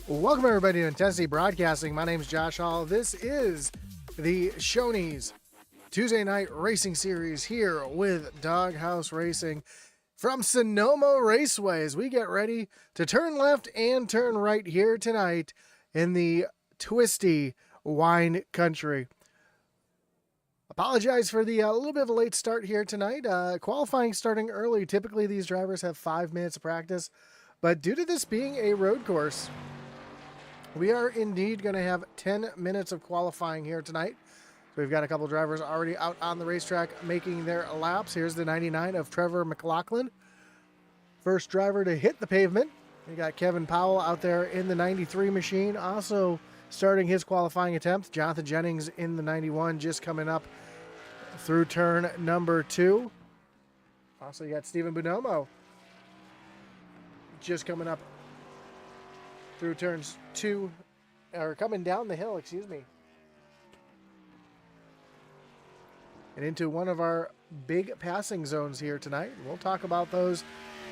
Welcome everybody to Intensity Broadcasting. My name is Josh Hall. This is the Shoney's Tuesday Night Racing Series here with Doghouse Racing from Sonoma Raceway as we get ready to turn left and turn right here tonight in the twisty wine country. Apologize for the little bit of a late start here tonight. Qualifying starting early. Typically these drivers have 5 minutes of practice, but due to this being a road course, we are indeed going to have 10 minutes of qualifying here tonight. So we've got a couple drivers already out on the racetrack making their laps. Here's the 99 of Trevor McLaughlin. First driver to hit the pavement. We got Kevin Powell out there in the 93 machine. Also starting his qualifying attempt. Jonathan Jennings in the 91 just coming up through turn number 2. Also you got Stephen Bonomo just coming up through turns 2, or coming down the hill, excuse me. And into one of our big passing zones here tonight. We'll talk about those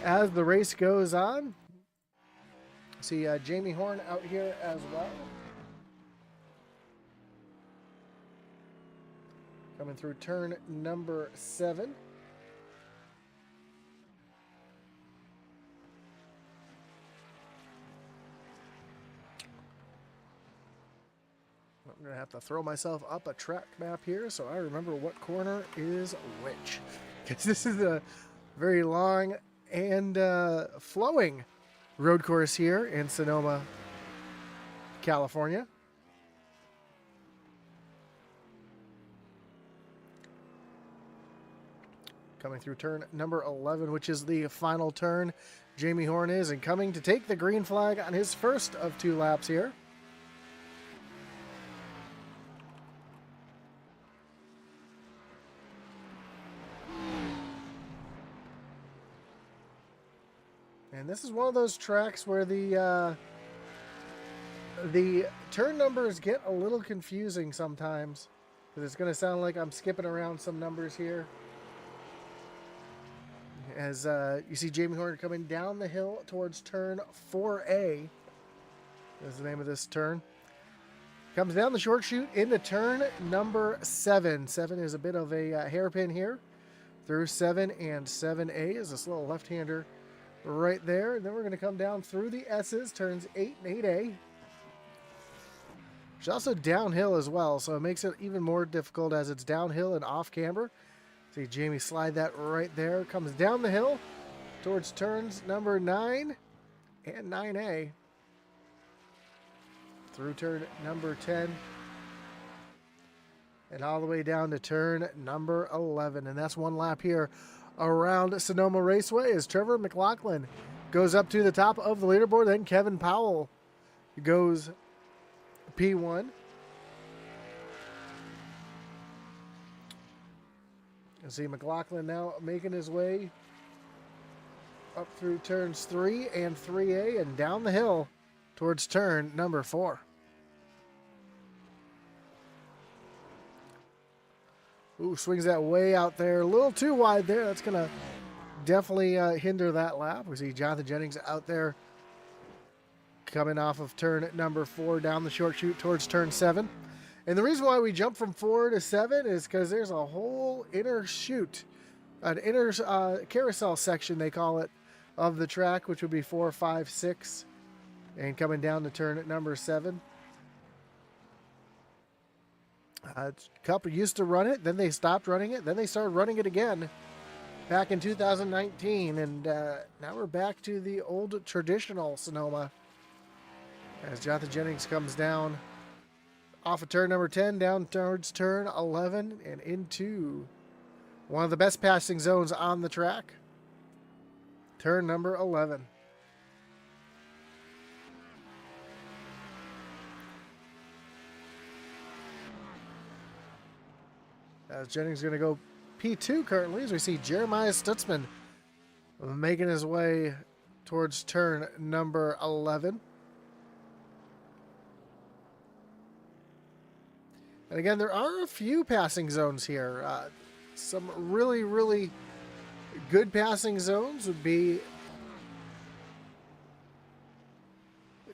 as the race goes on. See Jamie Horn out here as well. Coming through turn number 7. I'm going to have to throw myself up a track map here so I remember what corner is which. Because this is a very long and flowing road course here in Sonoma, California. Coming through turn number 11, which is the final turn. Jamie Horn is, and coming to take the green flag on his first of 2 laps here. And this is one of those tracks where the turn numbers get a little confusing sometimes, because it's going to sound like I'm skipping around some numbers here. As you see Jamie Horn coming down the hill towards turn 4A. That's the name of this turn. Comes down the short chute into turn number 7. 7 is a bit of a hairpin here. Through 7 and 7A is this little left-hander right there. And then we're going to come down through the S's, turns 8 and 8A. It's also downhill as well, so it makes it even more difficult as it's downhill and off camber. See Jamie slide that right there. Comes down the hill towards turns number 9 and 9A. Through turn number 10. And all the way down to turn number 11. And that's one lap here around Sonoma Raceway as Trevor McLaughlin goes up to the top of the leaderboard. Then Kevin Powell goes P1. You see McLaughlin now making his way up through turns 3 and 3A and down the hill towards turn number 4. Ooh, swings that way out there. A little too wide there. That's going to definitely hinder that lap. We see Jonathan Jennings out there coming off of turn number 4 down the short chute towards turn 7. And the reason why we jump from 4 to 7 is because there's a whole inner chute, an inner carousel section, they call it, of the track, which would be 4, 5, 6, and coming down to turn at number 7. Cup used to run it, then they stopped running it, then they started running it again back in 2019, and now we're back to the old traditional Sonoma as Jonathan Jennings comes down off of turn number 10 down towards turn 11 and into one of the best passing zones on the track, turn number 11. As Jennings is going to go P2 currently, as we see Jeremiah Stutzman making his way towards turn number 11. And again, there are a few passing zones here. Some really, really good passing zones would be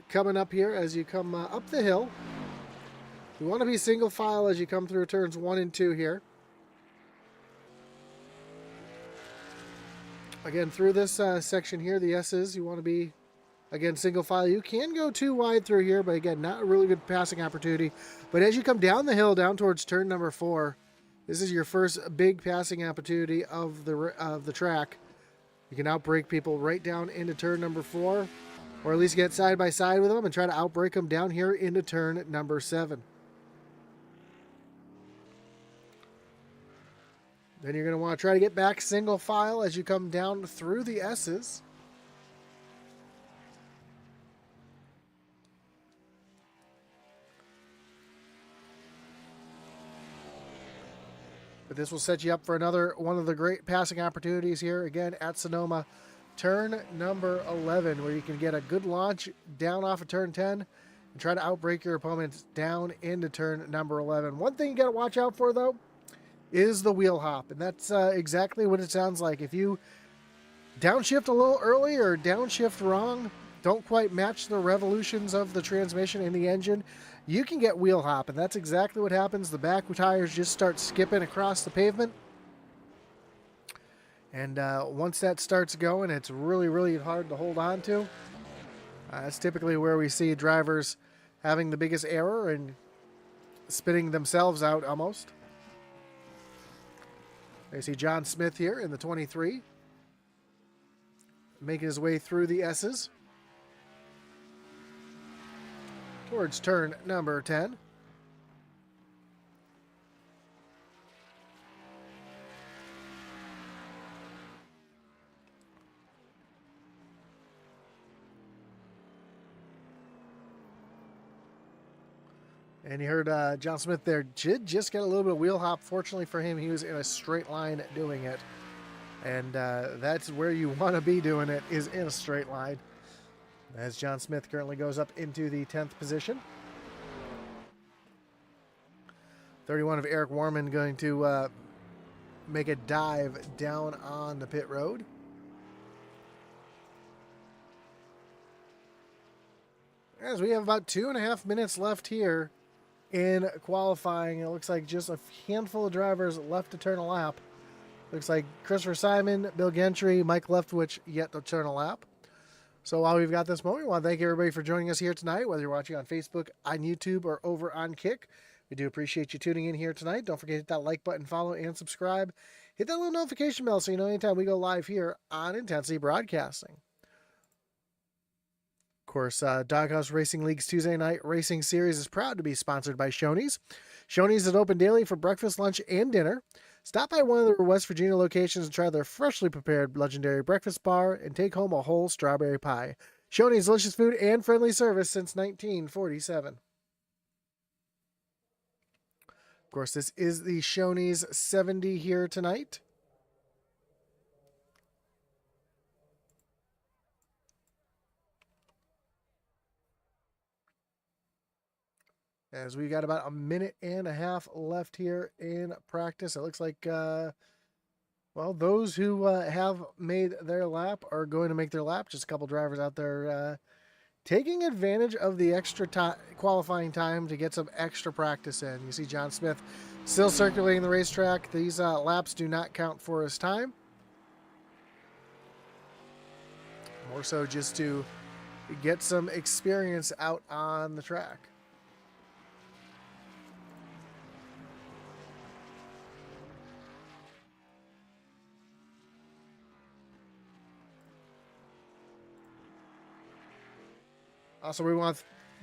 coming up here as you come up the hill. You want to be single file as you come through turns 1 and 2 here. Again, through this section here, the S's, you want to be, again, single file. You can go too wide through here, but again, not a really good passing opportunity. But as you come down the hill, down towards turn number 4, this is your first big passing opportunity of the track. You can outbrake people right down into turn number 4, or at least get side by side with them and try to outbrake them down here into turn number 7. Then you're going to want to try to get back single file as you come down through the S's. But this will set you up for another one of the great passing opportunities here, again, at Sonoma. Turn number 11, where you can get a good launch down off of turn 10 and try to outbrake your opponents down into turn number 11. One thing you got to watch out for, though, is the wheel hop, and that's exactly what it sounds like. If you downshift a little early or downshift wrong, don't quite match the revolutions of the transmission in the engine, you can get wheel hop, and that's exactly what happens. The back tires just start skipping across the pavement, and once that starts going, it's really, really hard to hold on to. That's typically where we see drivers having the biggest error and spinning themselves out almost. I see John Smith here in the 23, making his way through the S's towards turn number 10. And you heard John Smith there did just get a little bit of wheel hop. Fortunately for him, he was in a straight line doing it. And that's where you want to be doing it, is in a straight line. As John Smith currently goes up into the 10th position. 31 of Eric Warman going to make a dive down on the pit road. As we have about 2.5 minutes left here in qualifying, it looks like just a handful of drivers left to turn a lap. Looks like Christopher Simon, Bill Gentry, Mike Leftwich yet to turn a lap. So while we've got this moment, we want to thank everybody for joining us here tonight, whether you're watching on Facebook, on YouTube, or over on Kick. We do appreciate you tuning in here tonight. Don't forget to hit that like button, follow, and subscribe. Hit that little notification bell so you know anytime we go live here on Intensity Broadcasting. Of course, Doghouse Racing League's Tuesday Night Racing Series is proud to be sponsored by Shoney's. Shoney's is open daily for breakfast, lunch, and dinner. Stop by one of their West Virginia locations and try their freshly prepared legendary breakfast bar and take home a whole strawberry pie. Shoney's, delicious food and friendly service since 1947. Of course, this is the Shoney's 70 here tonight. As we got about 1.5 minutes left here in practice. It looks like, well, those who have made their lap are going to make their lap. Just a couple drivers out there taking advantage of the extra qualifying time to get some extra practice in. You see John Smith still circulating the racetrack. These laps do not count for his time. More so just to get some experience out on the track. Also,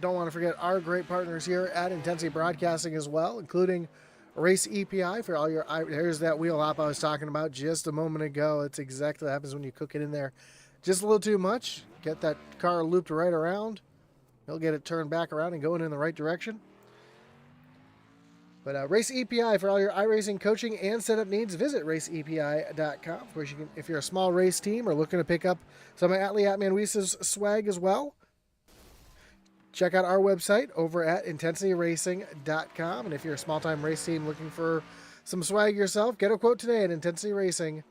don't want to forget our great partners here at Intensity Broadcasting as well, including Race EPI for all your. Here's that wheel hop I was talking about just a moment ago. It's exactly what happens when you cook it in there just a little too much. Get that car looped right around. You'll get it turned back around and going in the right direction. But Race EPI for all your iRacing coaching and setup needs. Visit raceepi.com. Of course, you can, if you're a small race team or looking to pick up some of Atlee Atmanwisa's swag as well, check out our website over at intensityracing.com. And if you're a small-time race team looking for some swag yourself, get a quote today at intensityracing.com.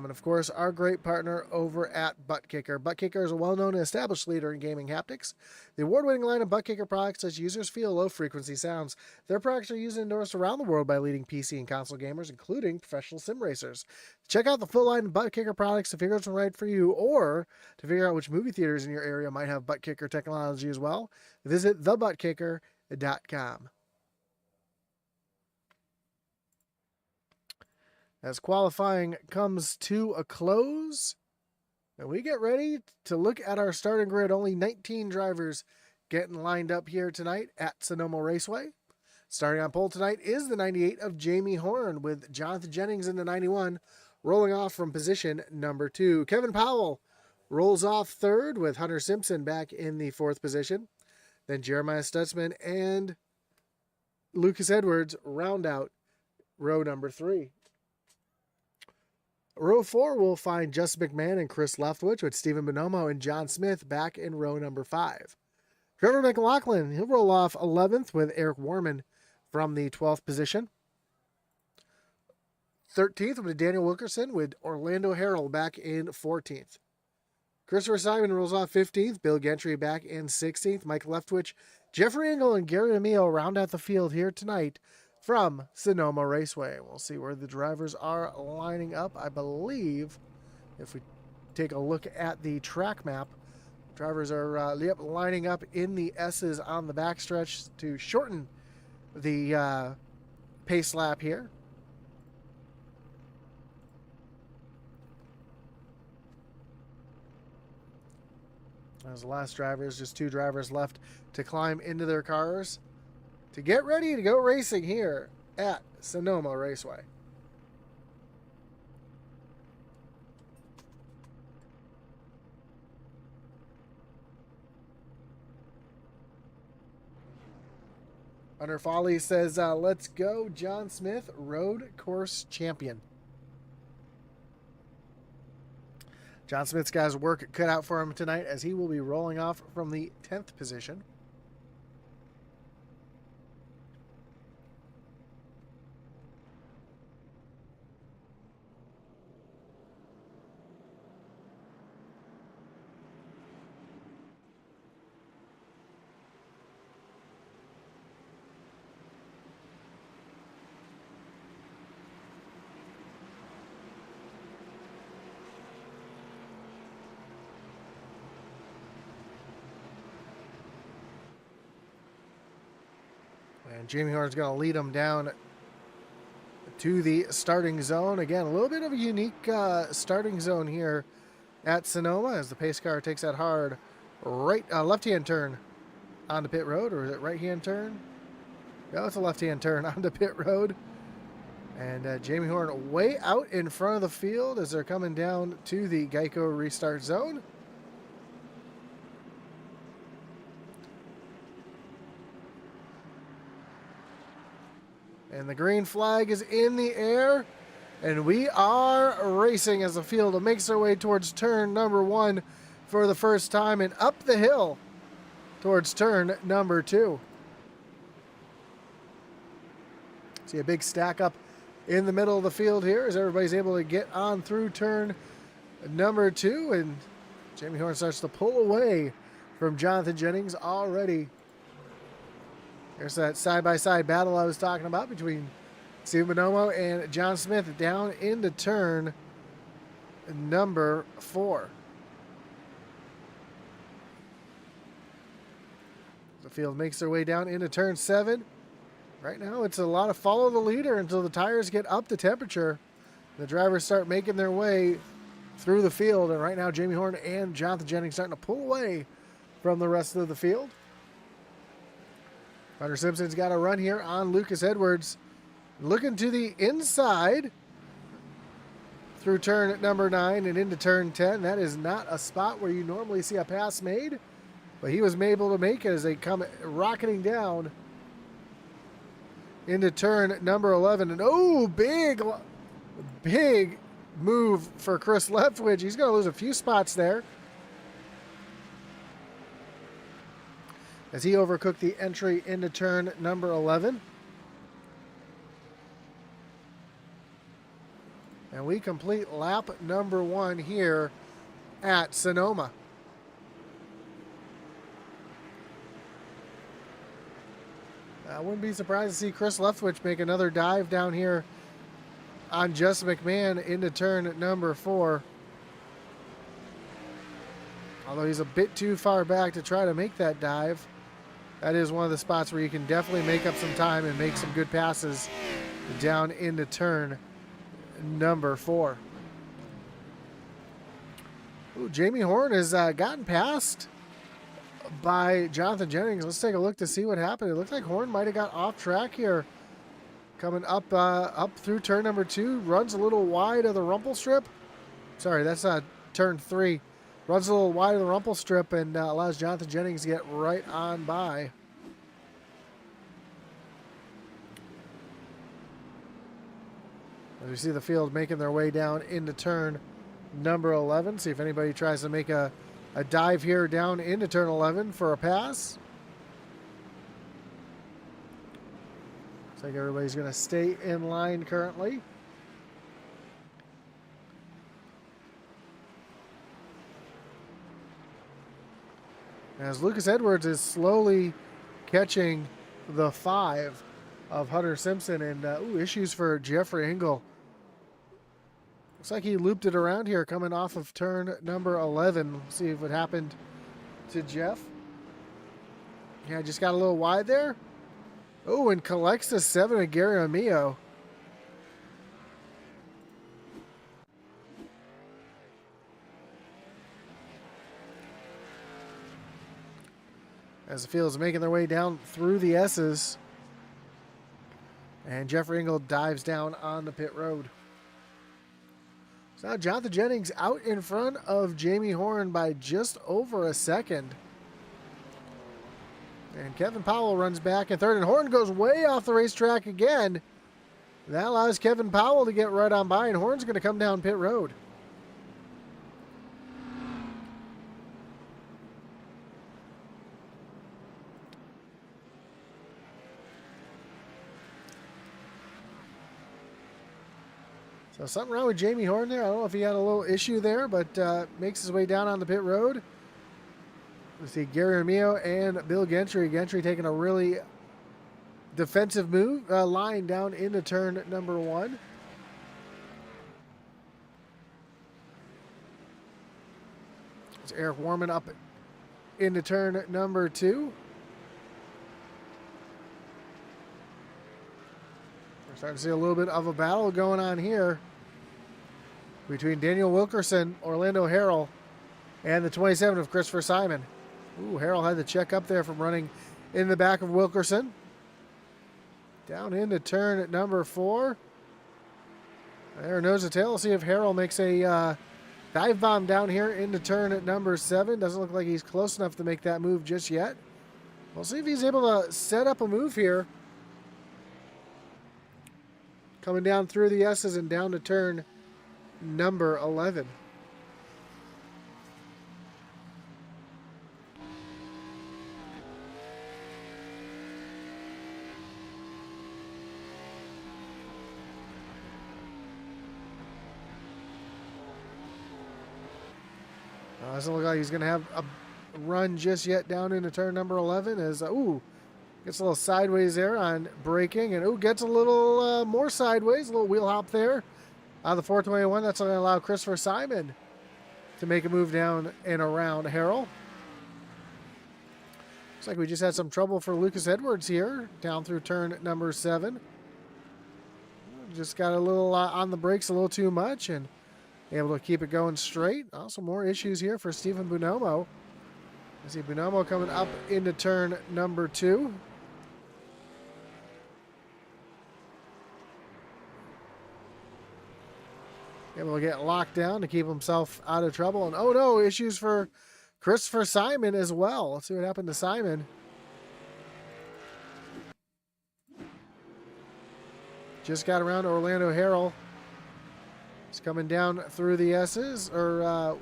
And of course, our great partner over at ButtKicker. ButtKicker is a well-known and established leader in gaming haptics. The award-winning line of ButtKicker products lets users feel low-frequency sounds. Their products are used and endorsed around the world by leading PC and console gamers, including professional sim racers. Check out the full line of ButtKicker products to figure out what's right for you, or to figure out which movie theaters in your area might have ButtKicker technology as well. Visit thebuttkicker.com. As qualifying comes to a close, and we get ready to look at our starting grid. Only 19 drivers getting lined up here tonight at Sonoma Raceway. Starting on pole tonight is the 98 of Jamie Horn, with Jonathan Jennings in the 91, rolling off from position number 2. Kevin Powell rolls off third, with Hunter Simpson back in the 4th position. Then Jeremiah Stutzman and Lucas Edwards round out row number 3. Row 4 will find Justin McMahon and Chris Leftwich, with Stephen Bonomo and John Smith back in row number 5. Trevor McLaughlin, he'll roll off 11th, with Eric Warman from the 12th position. 13th will be Daniel Wilkerson, with Orlando Harrell back in 14th. Christopher Simon rolls off 15th, Bill Gentry back in 16th. Mike Leftwich, Jeffrey Engel, and Gary Amio round out the field here tonight from Sonoma Raceway. We'll see where the drivers are lining up. I believe if we take a look at the track map, drivers are lining up in the S's on the backstretch to shorten the pace lap here. As the last drivers, just 2 drivers left to climb into their cars to get ready to go racing here at Sonoma Raceway. Hunter Foley says, let's go, John Smith, road course champion. John Smith's got his work cut out for him tonight, as he will be rolling off from the 10th position. And Jamie Horn's going to lead them down to the starting zone. Again, a little bit of a unique starting zone here at Sonoma, as the pace car takes that hard left-hand turn onto pit road. Or is it right-hand turn? No, it's a left-hand turn onto pit road. And Jamie Horn way out in front of the field as they're coming down to the Geico restart zone. And the green flag is in the air, and we are racing as the field makes their way towards turn number 1 for the first time, and up the hill towards turn number 2. See a big stack up in the middle of the field here as everybody's able to get on through turn number 2, and Jamie Horn starts to pull away from Jonathan Jennings already. There's that side-by-side battle I was talking about between Steve Bonomo and John Smith down into turn number 4. The field makes their way down into turn 7. Right now, it's a lot of follow the leader until the tires get up to temperature. The drivers start making their way through the field, and right now, Jamie Horn and Jonathan Jennings starting to pull away from the rest of the field. Hunter Simpson's got a run here on Lucas Edwards. Looking to the inside through turn number 9 and into turn 10. That is not a spot where you normally see a pass made, but he was able to make it as they come rocketing down into turn number 11. And oh, big move for Chris Leftwich. He's going to lose a few spots there as he overcooked the entry into turn number 11. And we complete lap number 1 here at Sonoma. I wouldn't be surprised to see Chris Leftwich make another dive down here on Justin McMahon into turn number 4. Although he's a bit too far back to try to make that dive. That is one of the spots where you can definitely make up some time and make some good passes down into turn number 4. Ooh, Jamie Horn has gotten past by Jonathan Jennings. Let's take a look to see what happened. It looks like Horn might have got off track here. Coming up through turn number 2. Runs a little wide of the rumple strip. Sorry, that's turn 3. Runs a little wide of the rumple strip and allows Jonathan Jennings to get right on by. As we see the field making their way down into turn number 11. See if anybody tries to make a dive here down into turn 11 for a pass. Looks like everybody's going to stay in line currently. As Lucas Edwards is slowly catching the 5 of Hunter Simpson, and issues for Jeffrey Engel. Looks like he looped it around here coming off of turn number 11. Let's see what happened to Jeff. Yeah, just got a little wide there. Oh, and collects the 7 of Gary Amio. As the field is making their way down through the S's. And Jeffrey Engel dives down on the pit road. So now Jonathan Jennings out in front of Jamie Horn by just over a second. And Kevin Powell runs back in third, and Horn goes way off the racetrack again. That allows Kevin Powell to get right on by, and Horn's going to come down pit road. So something wrong with Jamie Horn there. I don't know if he had a little issue there, but makes his way down on the pit road. We see Gary Amio and Bill Gentry. Gentry taking a really defensive move, line down into turn number 1. It's Eric Warman up into turn number 2. We're starting to see a little bit of a battle going on here between Daniel Wilkerson, Orlando Harrell, and the 27 of Christopher Simon. Ooh, Harrell had to check up there from running in the back of Wilkerson. Down into turn number 4. There, nose to tail. We'll see if Harrell makes a dive bomb down here into turn number 7. Doesn't look like he's close enough to make that move just yet. We'll see if he's able to set up a move here. Coming down through the S's and down to turn number 11. Doesn't look like he's going to have run just yet down into turn number 11 as, ooh, gets a little sideways there on braking, and ooh, gets a little more sideways, a little wheel hop there. On the 421, that's going to allow Christopher Simon to make a move down and around Harrell. Looks like we just had some trouble for Lucas Edwards here, down through turn number 7. Just got a little on the brakes a little too much and able to keep it going straight. Also more issues here for Stephen Bonomo. I see Bonomo coming up into turn number 2. Able to get locked down to keep himself out of trouble. And oh no, issues for Christopher Simon as well. Let's see what happened to Simon. Just got around to Orlando Harrell. He's coming down through the S's, or,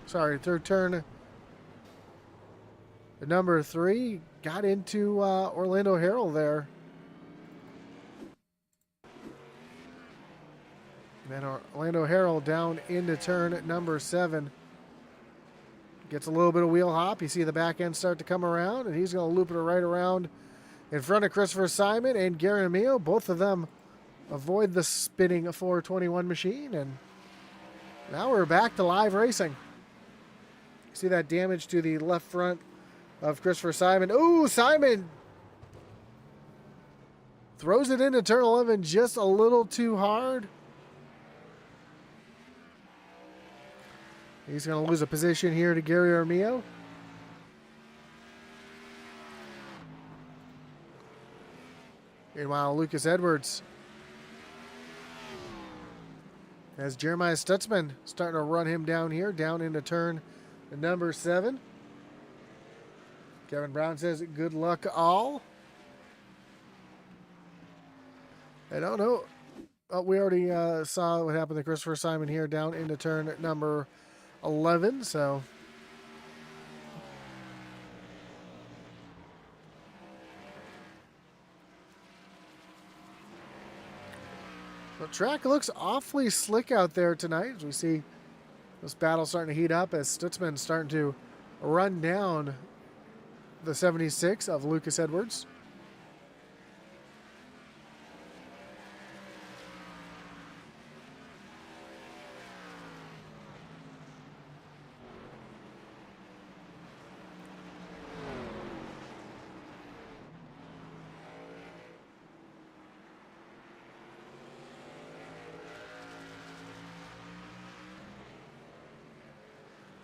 through turn number 3. Got into Orlando Harrell there. And then Orlando Harrell down into turn number 7. Gets a little bit of wheel hop. You see the back end start to come around, and he's going to loop it right around in front of Christopher Simon and Gary Amio. Both of them avoid the spinning 421 machine, and now we're back to live racing. See that damage to the left front of Christopher Simon. Ooh, Simon throws it into turn 11 just a little too hard. He's going to lose a position here to Gary Armio. Meanwhile, Lucas Edwards as Jeremiah Stutzman starting to run him down here, down into turn number 7. Kevin Brown says, good luck all. I don't know. Oh, we already saw what happened to Christopher Simon here down into turn number 11, so the track looks awfully slick out there tonight as we see this battle starting to heat up as Stutzman starting to run down the 76 of Lucas Edwards.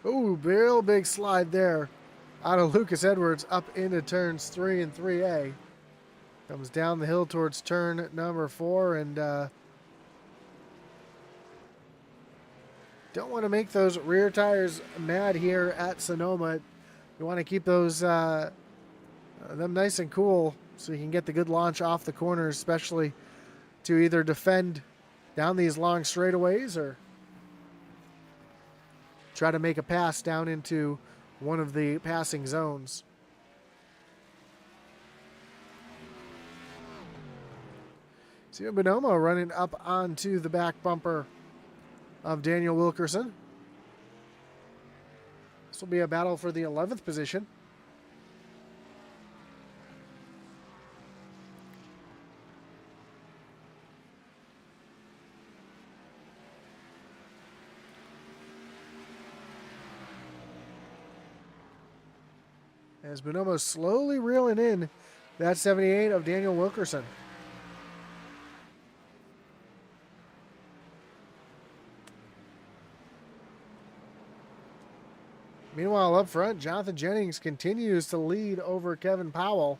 Ooh, real big slide there out of Lucas Edwards up into turns 3 and 3A. Comes down the hill towards turn number 4, and don't want to make those rear tires mad here at Sonoma. You want to keep those them nice and cool so you can get the good launch off the corners, especially to either defend down these long straightaways or try to make a pass down into one of the passing zones. See Bonomo running up onto the back bumper of Daniel Wilkerson. This will be a battle for the 11th position. As Bonomo slowly reeling in that 78 of Daniel Wilkerson. Meanwhile, up front, Jonathan Jennings continues to lead over Kevin Powell.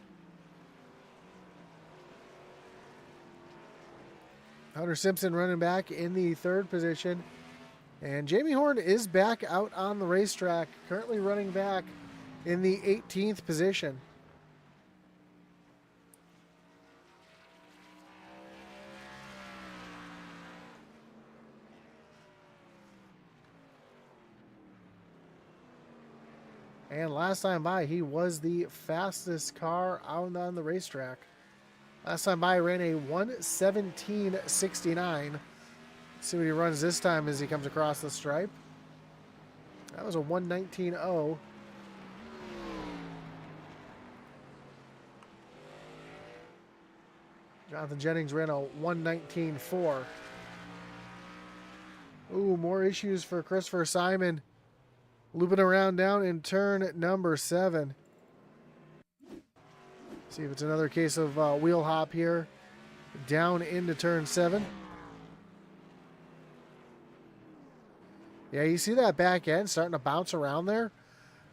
Hunter Simpson running back in the 3rd position. And Jamie Horn is back out on the racetrack, currently running back in the 18th position. And last time by, he was the fastest car out on the racetrack. Last time by, he ran a 1:17.69. See what he runs this time as he comes across the stripe. That was a 1:19.0. Jonathan Jennings ran a 1:19.4. Ooh, more issues for Christopher Simon. Looping around down in turn number 7. See if it's another case of wheel hop here. Down into turn 7. Yeah, you see that back end starting to bounce around there?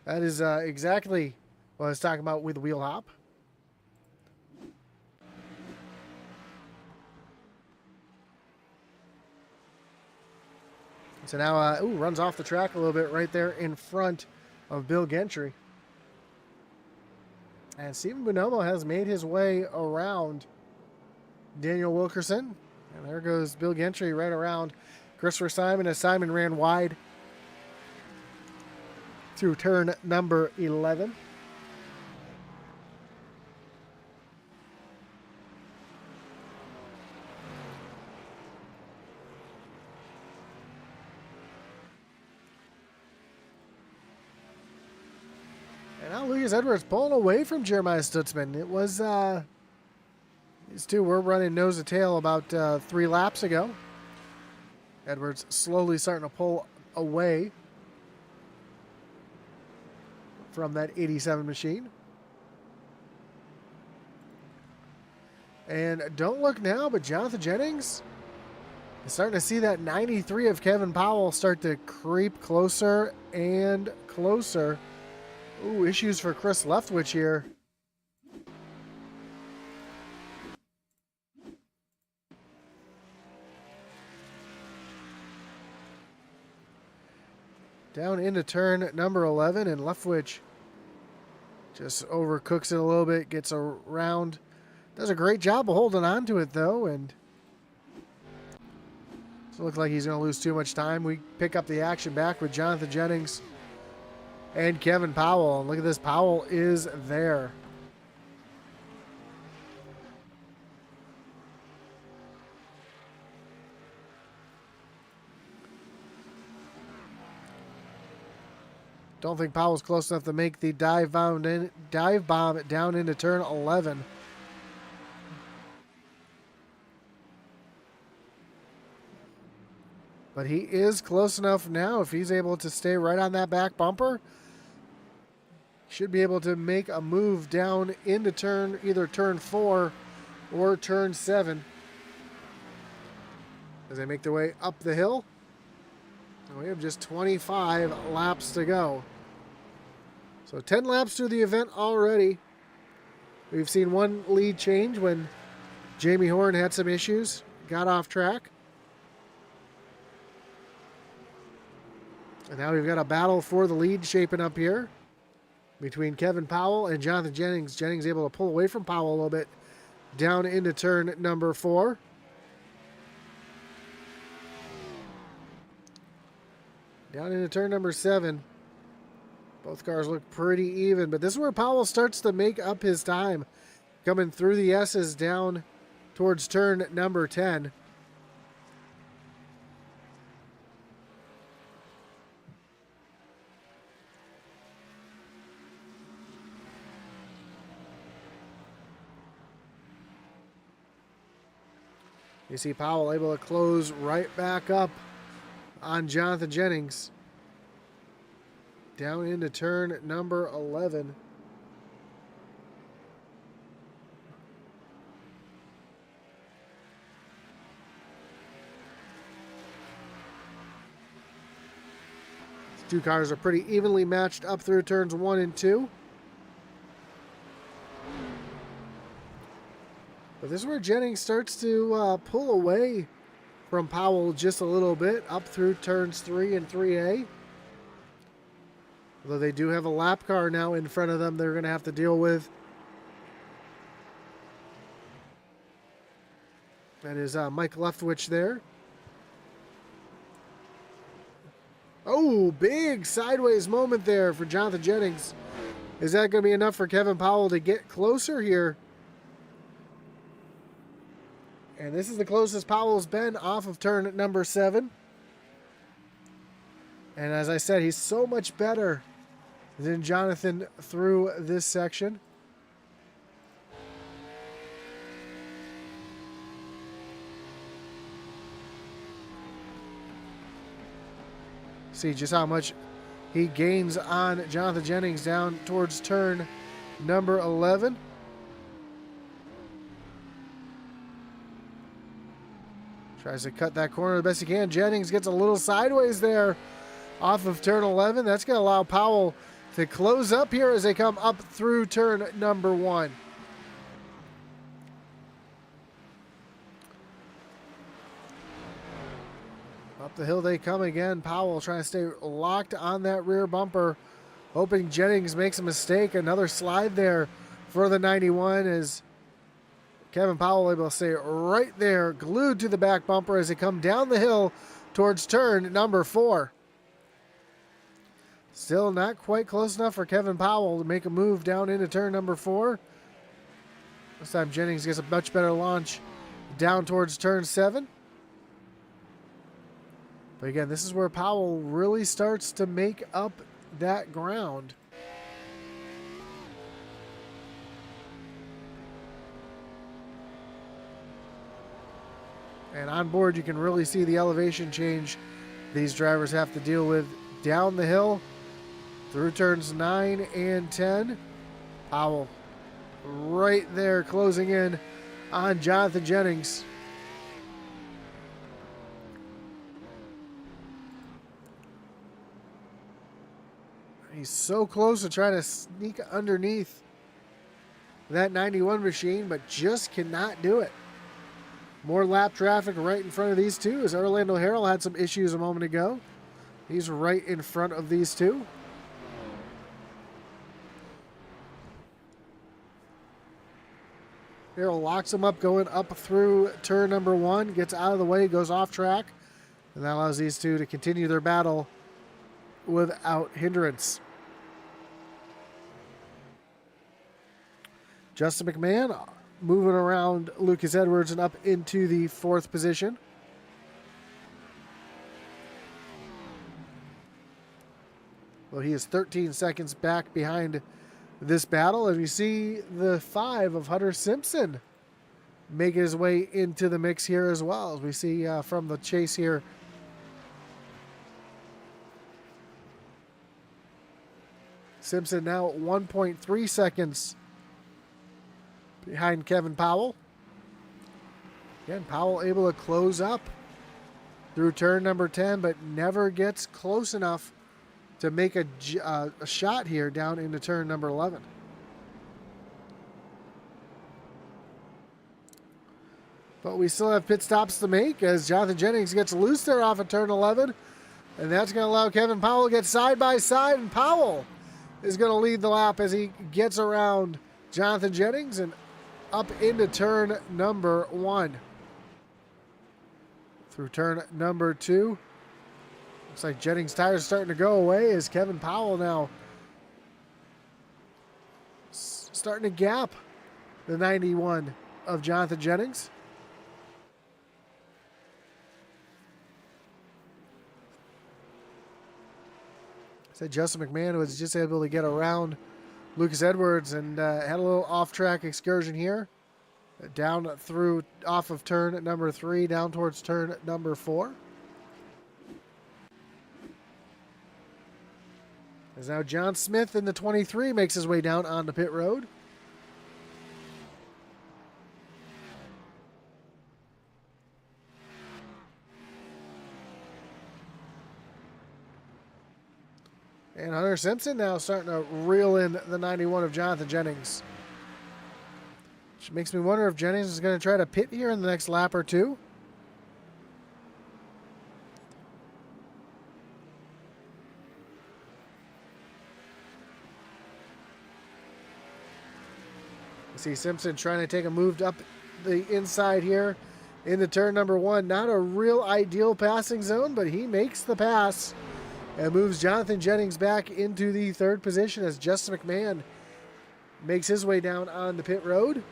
That is exactly what I was talking about with wheel hop. So now, runs off the track a little bit right there in front of Bill Gentry. And Stephen Bonomo has made his way around Daniel Wilkerson. And there goes Bill Gentry right around Christopher Simon as Simon ran wide through turn number 11. And now Lucas Edwards pulling away from Jeremiah Stutzman. It was, these two were running nose to tail about 3 laps ago. Edwards slowly starting to pull away from that 87 machine. And don't look now, but Jonathan Jennings is starting to see that 93 of Kevin Powell start to creep closer and closer. Ooh, issues for Chris Leftwich here. Down into turn number 11, and Leftwich just overcooks it a little bit, gets around. Does a great job of holding on to it, though, and doesn't look like he's going to lose too much time. We pick up the action back with Jonathan Jennings and Kevin Powell. And look at this, Powell is there. Don't think Powell's close enough to make the dive bomb down into turn 11. But he is close enough now. If he's able to stay right on that back bumper, should be able to make a move down into either turn 4 or turn 7 as they make their way up the hill. We have just 25 laps to go. So 10 laps through the event already. We've seen one lead change when Jamie Horn had some issues, got off track. And now we've got a battle for the lead shaping up here between Kevin Powell and Jonathan Jennings. Jennings able to pull away from Powell a little bit down into turn number 4. Down into turn number 7. Both cars look pretty even, but this is where Powell starts to make up his time. Coming through the S's down towards turn number 10. You see Powell able to close right back up on Jonathan Jennings. Down into turn number 11. These two cars are pretty evenly matched up through turns 1 and 2. But this is where Jennings starts to pull away from Powell just a little bit up through turns 3 and 3A. Although they do have a lap car now in front of them they're going to have to deal with. That is Mike Leftwich there. Oh, big sideways moment there for Jonathan Jennings. Is that going to be enough for Kevin Powell to get closer here? And this is the closest Powell's been off of turn number 7. And as I said, he's so much better than Jonathan through this section. See just how much he gains on Jonathan Jennings down towards turn number 11. Tries to cut that corner the best he can. Jennings gets a little sideways there off of turn 11. That's going to allow Powell to close up here as they come up through turn number 1. Up the hill they come again. Powell trying to stay locked on that rear bumper, hoping Jennings makes a mistake. Another slide there for the 91 as Kevin Powell able to stay right there, glued to the back bumper as they come down the hill towards turn number 4. Still not quite close enough for Kevin Powell to make a move down into turn number 4. This time Jennings gets a much better launch down towards turn 7. But again, this is where Powell really starts to make up that ground. And on board, you can really see the elevation change these drivers have to deal with down the hill through turns 9 and 10. Powell right there closing in on Jonathan Jennings. He's so close to trying to sneak underneath that 91 machine, but just cannot do it. More lap traffic right in front of these two as Orlando Harrell had some issues a moment ago. He's right in front of these two. Harrell locks him up going up through turn number 1, gets out of the way, goes off track, and that allows these two to continue their battle without hindrance. Justin McMahon moving around Lucas Edwards and up into the 4th position. Well, he is 13 seconds back behind this battle. And you see the 5 of Hunter Simpson make his way into the mix here as well. As we see from the chase here. Simpson now at 1.3 seconds behind Kevin Powell. Again, Powell able to close up through turn number 10, but never gets close enough to make a shot here down into turn number 11. But we still have pit stops to make as Jonathan Jennings gets loose there off of turn 11. And that's going to allow Kevin Powell to get side by side. And Powell is going to lead the lap as he gets around Jonathan Jennings and up into turn number 1. Through turn number 2. Looks like Jennings' tires are starting to go away as Kevin Powell now starting to gap the 91 of Jonathan Jennings. Said Justin McMahon was just able to get around Lucas Edwards and had a little off-track excursion here. Down through off of turn number 3, down towards turn number 4. As now John Smith in the 23 makes his way down onto pit road. And Hunter Simpson now starting to reel in the 91 of Jonathan Jennings. Which makes me wonder if Jennings is going to try to pit here in the next lap or two. You see Simpson trying to take a move up the inside here into turn number 1. Not a real ideal passing zone, but he makes the pass and moves Jonathan Jennings back into the 3rd position as Justin McMahon makes his way down on the pit road.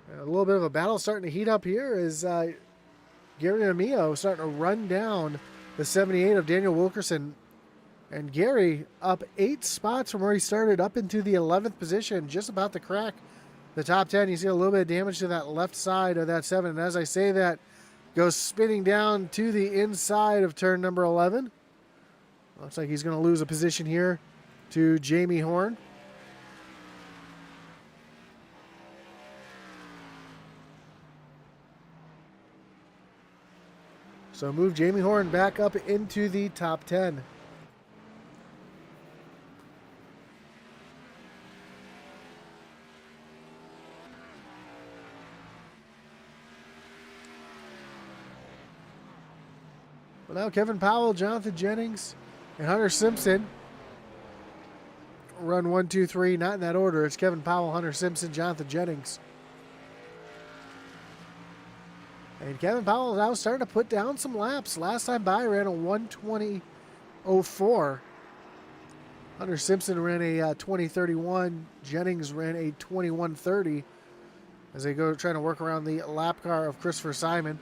A little bit of a battle starting to heat up here as Gary Amio starting to run down the 78 of Daniel Wilkerson. And Gary up 8 spots from where he started up into the 11th position, just about to crack the top 10. You see a little bit of damage to that left side of that 7. And as I say that, goes spinning down to the inside of turn number 11. Looks like he's going to lose a position here to Jamie Horn. So move Jamie Horn back up into the top 10. Well, now Kevin Powell, Jonathan Jennings, and Hunter Simpson run 1, 2, 3. Not in that order. It's Kevin Powell, Hunter Simpson, Jonathan Jennings. And Kevin Powell is now starting to put down some laps. Last time by ran a 1:20.04. Hunter Simpson ran a 20:31. Jennings ran a 21:30 as they go trying to work around the lap car of Christopher Simon.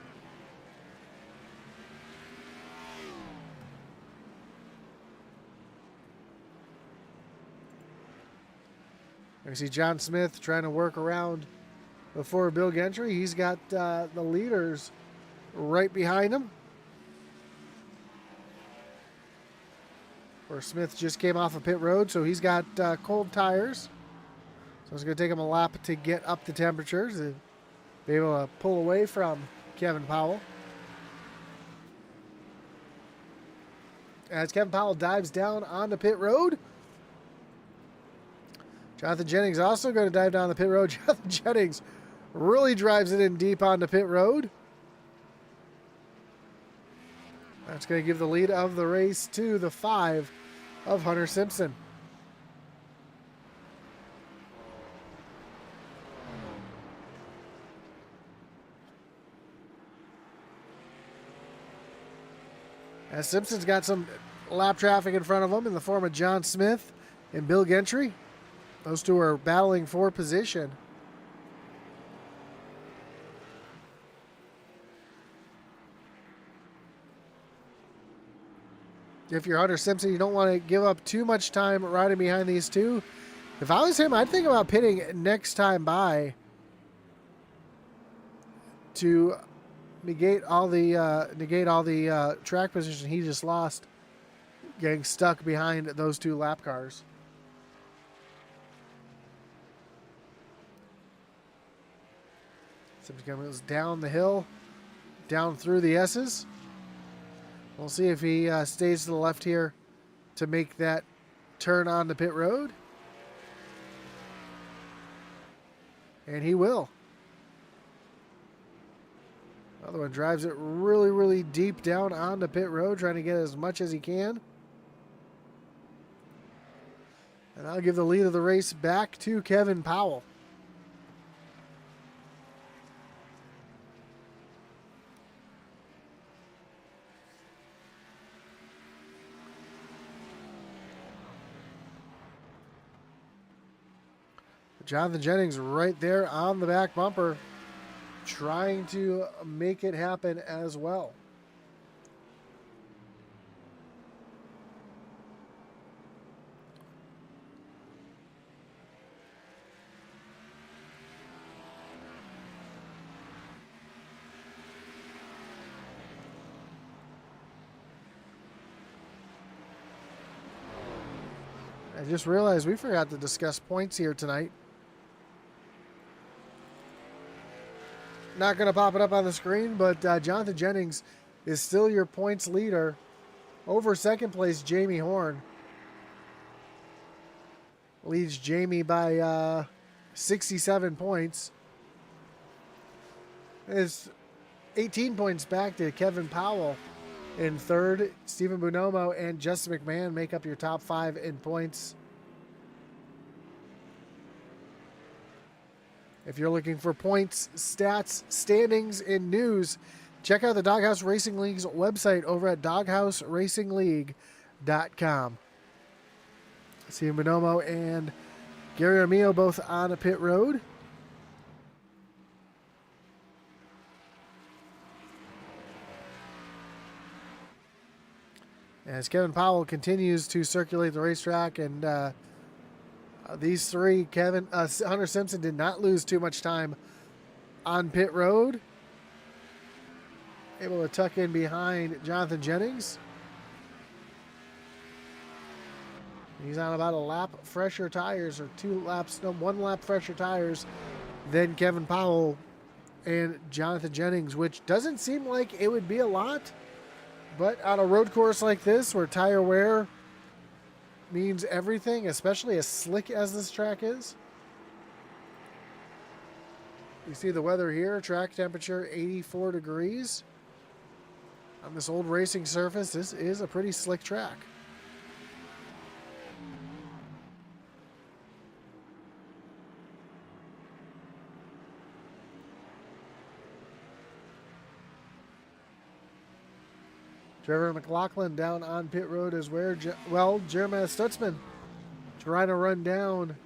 I see John Smith trying to work around before Bill Gentry. He's got the leaders right behind him. Where Smith just came off of pit road, so he's got cold tires. So it's going to take him a lap to get up the temperatures and be able to pull away from Kevin Powell. As Kevin Powell dives down onto pit road, Jonathan Jennings also going to dive down the pit road. Jonathan Jennings really drives it in deep onto pit road. That's going to give the lead of the race to the 5 of Hunter Simpson. As Simpson's got some lap traffic in front of him in the form of John Smith and Bill Gentry. Those two are battling for position. If you're Hunter Simpson, you don't want to give up too much time riding behind these two. If I was him, I'd think about pitting next time by to negate all the track position he just lost, getting stuck behind those two lap cars. Simpson goes down the hill, down through the S's. We'll see if he stays to the left here to make that turn on the pit road. And he will. Other one drives it really, really deep down on the pit road, trying to get as much as he can. And I'll give the lead of the race back to Kevin Powell. Jonathan Jennings right there on the back bumper, trying to make it happen as well. I just realized we forgot to discuss points here tonight. Not going to pop it up on the screen, but Jonathan Jennings is still your points leader over second place Jamie Horn. Leads Jamie by 67 points. It's 18 points back to Kevin Powell in third. Stephen Bonomo and Justin McMahon make up your top 5 in points. If you're looking for points, stats, standings, and news, check out the Doghouse Racing League's website over at doghouseracingligue.com. Stephen Bonomo and Gary Armillo both on a pit road. as Kevin Powell continues to circulate the racetrack. And these three, Hunter Simpson did not lose too much time on pit road. Able to tuck in behind Jonathan Jennings. He's on about a lap fresher tires, or 1 lap fresher tires than Kevin Powell and Jonathan Jennings, which doesn't seem like it would be a lot. But on a road course like this, where tire wear means everything, especially as slick as this track is. You see the weather here, track temperature 84 degrees. On this old racing surface, this is a pretty slick track. Trevor McLaughlin down on pit road is where, Jeremiah Stutzman trying to run down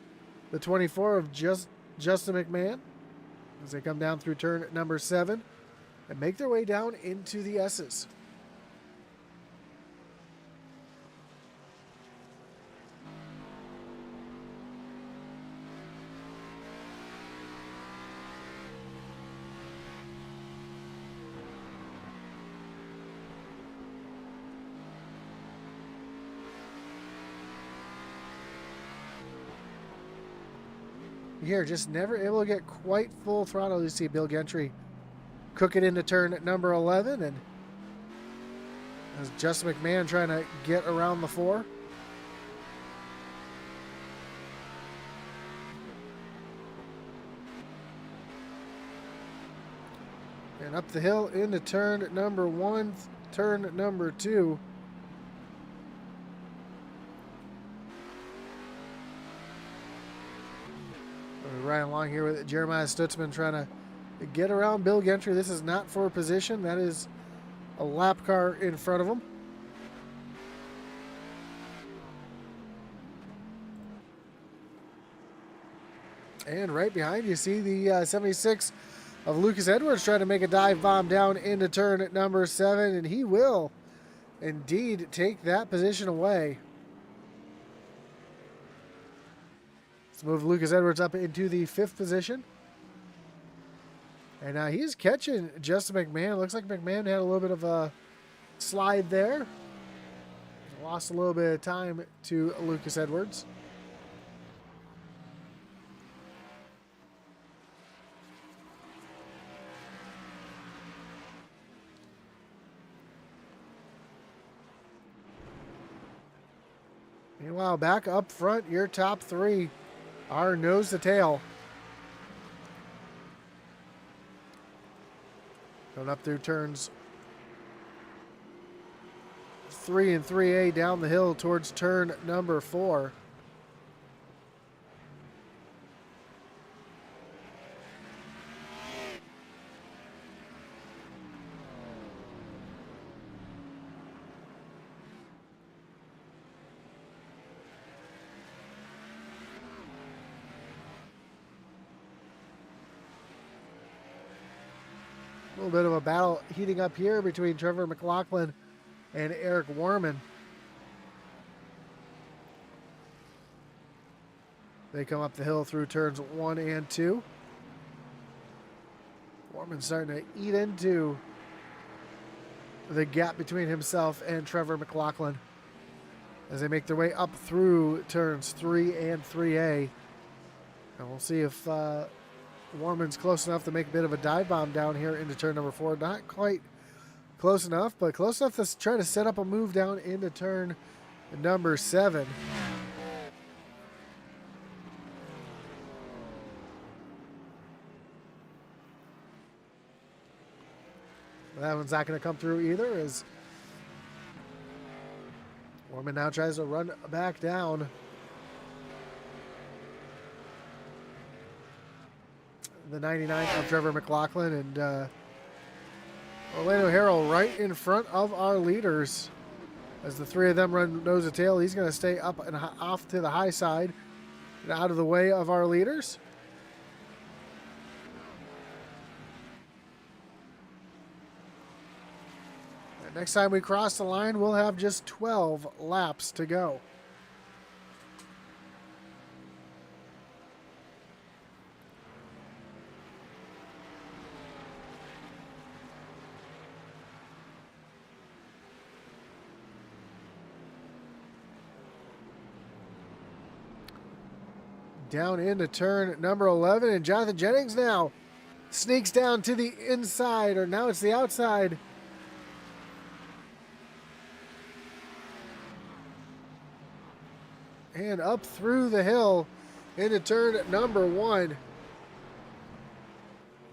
the 24 of Justin McMahon as they come down through turn number 7 and make their way down into the S's. Here, just never able to get quite full throttle. You see Bill Gentry cook it into turn number 11, and as Justin McMahon trying to get around the 4. And up the hill into turn number 1, turn number 2. Right along here with Jeremiah Stutzman trying to get around Bill Gentry. This is not for a position. That is a lap car in front of him. And right behind you see the 76 of Lucas Edwards trying to make a dive bomb down into turn at number 7. And he will indeed take that position away. Let's move Lucas Edwards up into the 5th position. And he's catching Justin McMahon. Looks like McMahon had a little bit of a slide there. Lost a little bit of time to Lucas Edwards. Meanwhile, back up front, your top 3 are nose to tail. Going up through turns 3 and 3A down the hill towards turn number 4. A little bit of a battle heating up here between Trevor McLaughlin and Eric Warman. They come up the hill through turns 1 and 2. Warman starting to eat into the gap between himself and Trevor McLaughlin as they make their way up through turns 3 and 3A. And we'll see if Warman's close enough to make a bit of a dive bomb down here into turn number 4. Not quite close enough, but close enough to try to set up a move down into turn number 7. That one's not going to come through either, as Warman now tries to run back down. The 99 of Trevor McLaughlin, and Orlando Harrell right in front of our leaders. As the 3 of them run nose to tail, he's going to stay up and off to the high side and out of the way of our leaders. Next time we cross the line, we'll have just 12 laps to go. Down into turn number 11, and Jonathan Jennings now sneaks down to the inside, or now it's the outside. And up through the hill into turn number 1.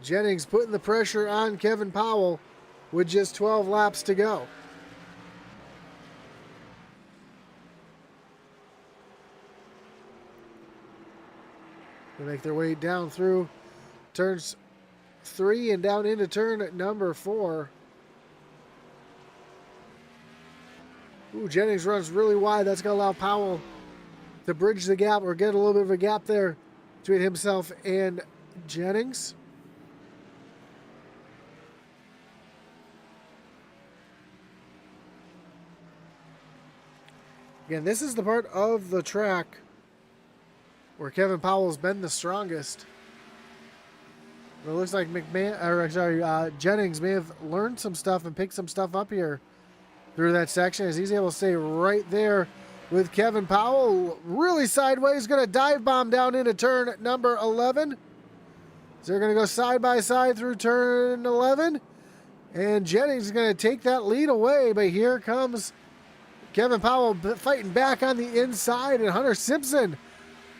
Jennings putting the pressure on Kevin Powell with just 12 laps to go. They make their way down through turns 3 and down into turn number 4. Ooh, Jennings runs really wide. That's going to allow Powell to bridge the gap or get a little bit of a gap there between himself and Jennings. Again, this is the part of the track where Kevin Powell's been the strongest. But it looks like Jennings may have learned some stuff and picked some stuff up here through that section, as he's able to stay right there with Kevin Powell. Really sideways, going to dive bomb down into turn number 11. So they're going to go side by side through turn 11. And Jennings is going to take that lead away, but here comes Kevin Powell fighting back on the inside, and Hunter Simpson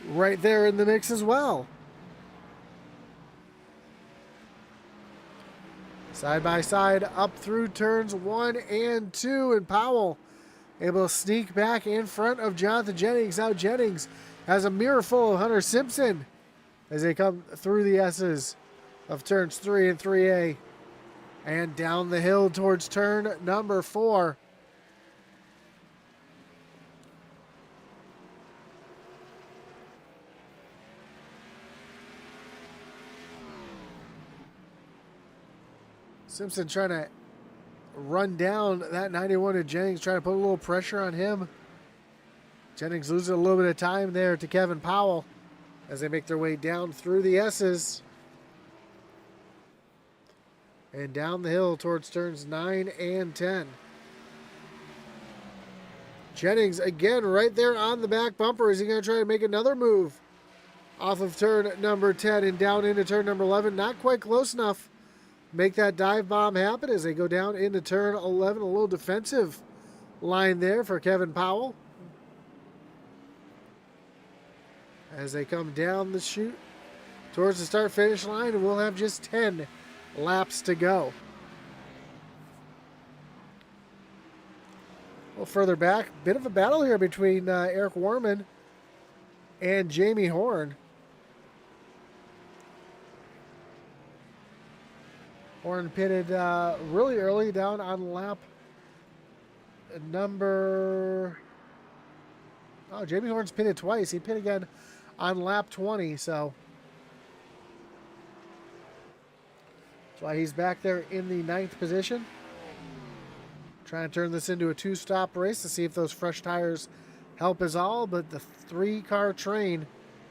right there in the mix as well. Side by side up through turns 1 and 2, and Powell able to sneak back in front of Jonathan Jennings. Now Jennings has a mirror full of Hunter Simpson as they come through the S's of turns 3 and 3A and down the hill towards turn number 4. Simpson trying to run down that 91 to Jennings, trying to put a little pressure on him. Jennings loses a little bit of time there to Kevin Powell as they make their way down through the S's and down the hill towards turns 9 and 10. Jennings again right there on the back bumper. Is he going to try to make another move off of turn number 10 and down into turn number 11? Not quite close enough. Make that dive bomb happen as they go down into turn 11. A little defensive line there for Kevin Powell as they come down the chute towards the start-finish line, and we'll have just 10 laps to go. A little further back, bit of a battle here between Eric Warman and Jamie Horn. Horn pitted really early down on lap number... Oh, Jamie Horn's pitted twice. He pitted again on lap 20, so that's why he's back there in the 9th position. Trying to turn this into a 2-stop race to see if those fresh tires help us all, but the 3-car train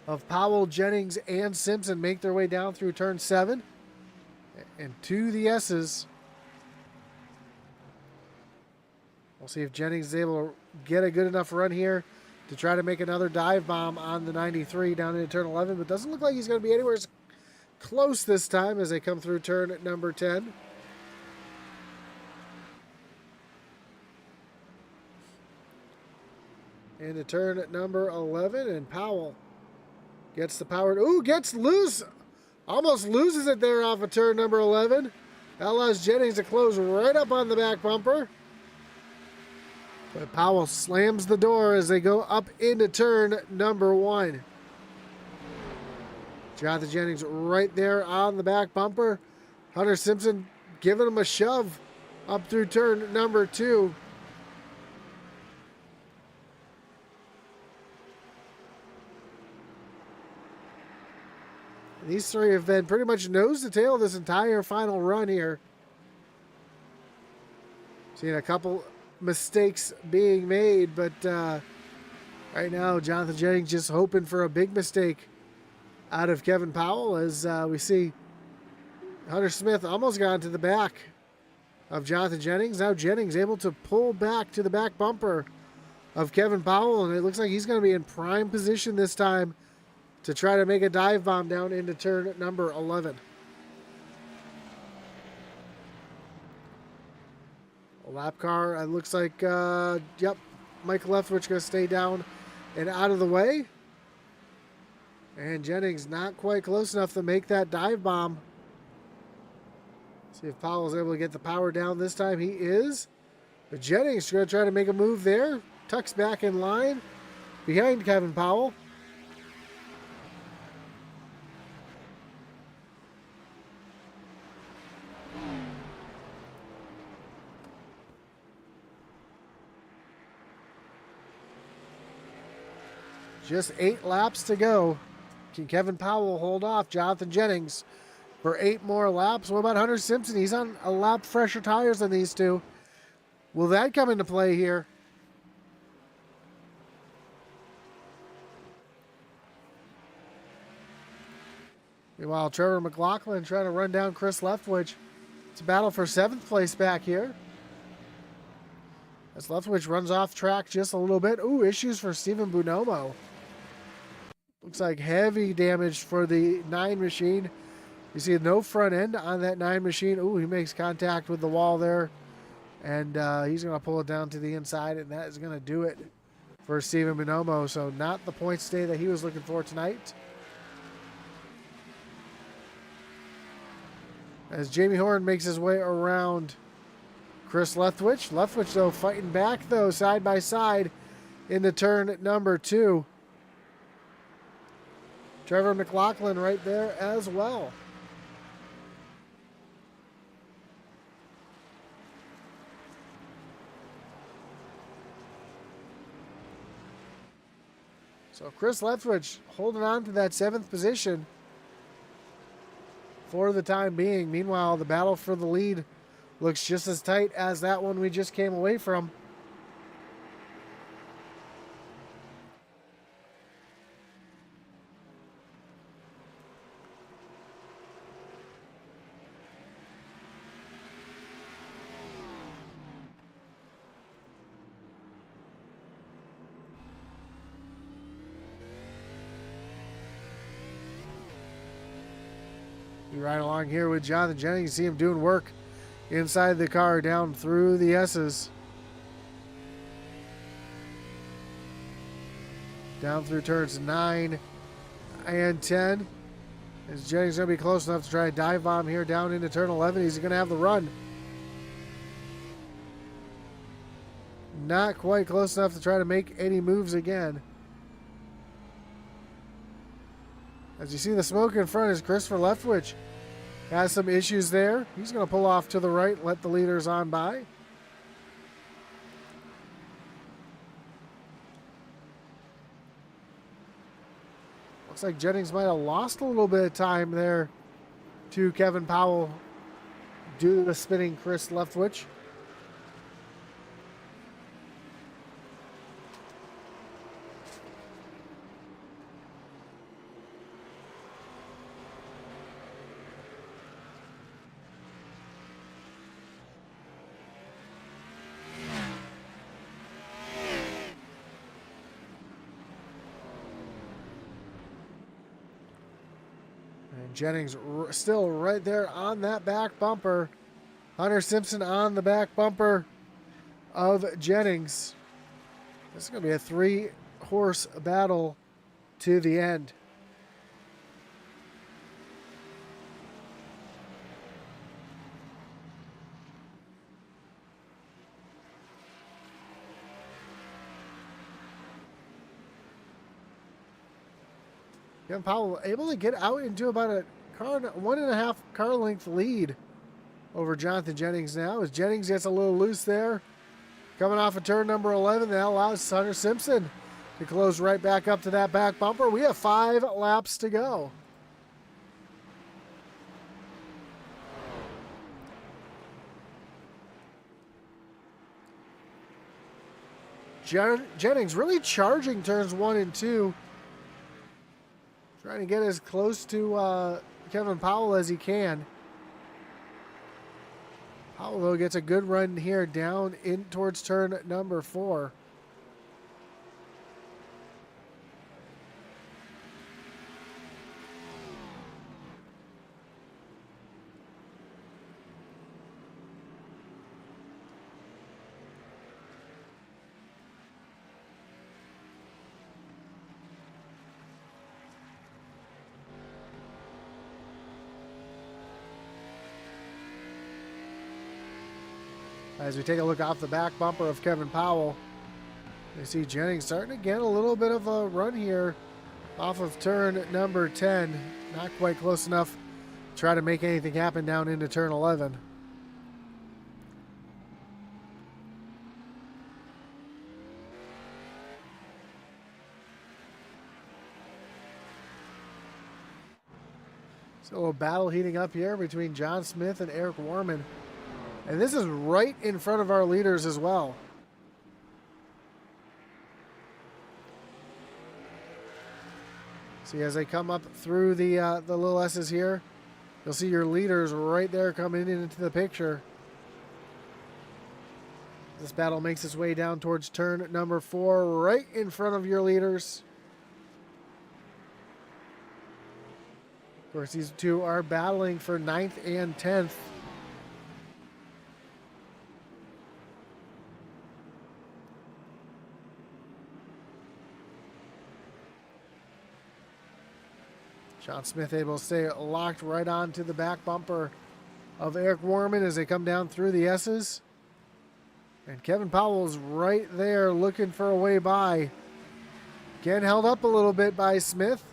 of Powell, Jennings, and Simpson make their way down through turn 7 and to the S's. We'll see if Jennings is able to get a good enough run here to try to make another dive bomb on the 93 down into turn 11, but doesn't look like he's going to be anywhere close this time as they come through turn number 10. Into turn number 11, and Powell gets the power. Ooh, gets loose. Almost loses it there off of turn number 11. That allows Jennings to close right up on the back bumper. But Powell slams the door as they go up into turn number 1. Jonathan Jennings right there on the back bumper. Hunter Simpson giving him a shove up through turn number 2. These three have been pretty much nose to tail this entire final run here. Seeing a couple mistakes being made, but right now Jonathan Jennings just hoping for a big mistake out of Kevin Powell as we see Hunter Smith almost got to the back of Jonathan Jennings. Now Jennings able to pull back to the back bumper of Kevin Powell, and it looks like he's going to be in prime position this time to try to make a dive bomb down into turn number 11. A lap car, it looks like, yep, Mike Leftwich going to stay down and out of the way. And Jennings not quite close enough to make that dive bomb. See if Powell is able to get the power down this time. He is. But Jennings going to try to make a move there. Tucks back in line behind Kevin Powell. Just 8 laps to go. Can Kevin Powell hold off Jonathan Jennings for 8 more laps? What about Hunter Simpson? He's on a lap fresher tires than these two. Will that come into play here? Meanwhile, Trevor McLaughlin trying to run down Chris Leftwich. It's a battle for 7th place back here. As Leftwich runs off track just a little bit. Ooh, issues for Steven Bonomo. Looks like heavy damage for the 9 machine. You see no front end on that 9 machine. Ooh, he makes contact with the wall there. And he's going to pull it down to the inside, and that is going to do it for Steven Bonomo. So not the points day that he was looking for tonight. As Jamie Horn makes his way around Chris Leftwich. Leftwich, though, fighting back, though, side by side into turn number 2. Trevor McLaughlin right there as well. So Chris Leftwich holding on to that 7th position for the time being. Meanwhile, the battle for the lead looks just as tight as that one we just came away from. We ride along here with Jonathan Jennings. See him doing work inside the car down through the S's. Down through turns 9 and 10. As Jennings going to be close enough to try a dive bomb here down into turn 11. He's going to have the run. Not quite close enough to try to make any moves again. As you see the smoke in front is Christopher Leftwich. Has some issues there. He's going to pull off to the right, let the leaders on by. Looks like Jennings might have lost a little bit of time there to Kevin Powell due to the spinning Chris Leftwich. Jennings still right there on that back bumper. Hunter Simpson on the back bumper of Jennings. This is going to be a 3-horse battle to the end. Kevin Powell able to get out into about a 1.5 car length lead over Jonathan Jennings now, as Jennings gets a little loose there. Coming off of turn number 11, that allows Hunter Simpson to close right back up to that back bumper. We have 5 laps to go. Jennings really charging turns 1 and 2. Trying to get as close to Kevin Powell as he can. Powell, though, gets a good run here down in towards turn number 4. As we take a look off the back bumper of Kevin Powell, you see Jennings starting to get a little bit of a run here off of turn number 10. Not quite close enough to try to make anything happen down into turn 11. So a little battle heating up here between John Smith and Eric Warman. And this is right in front of our leaders as well. See, as they come up through the little S's here, you'll see your leaders right there coming into the picture. This battle makes its way down towards turn number 4, right in front of your leaders. Of course, these two are battling for 9th and 10th. John Smith able to stay locked right onto the back bumper of Eric Warman as they come down through the S's. And Kevin Powell's right there looking for a way by. Again, held up a little bit by Smith.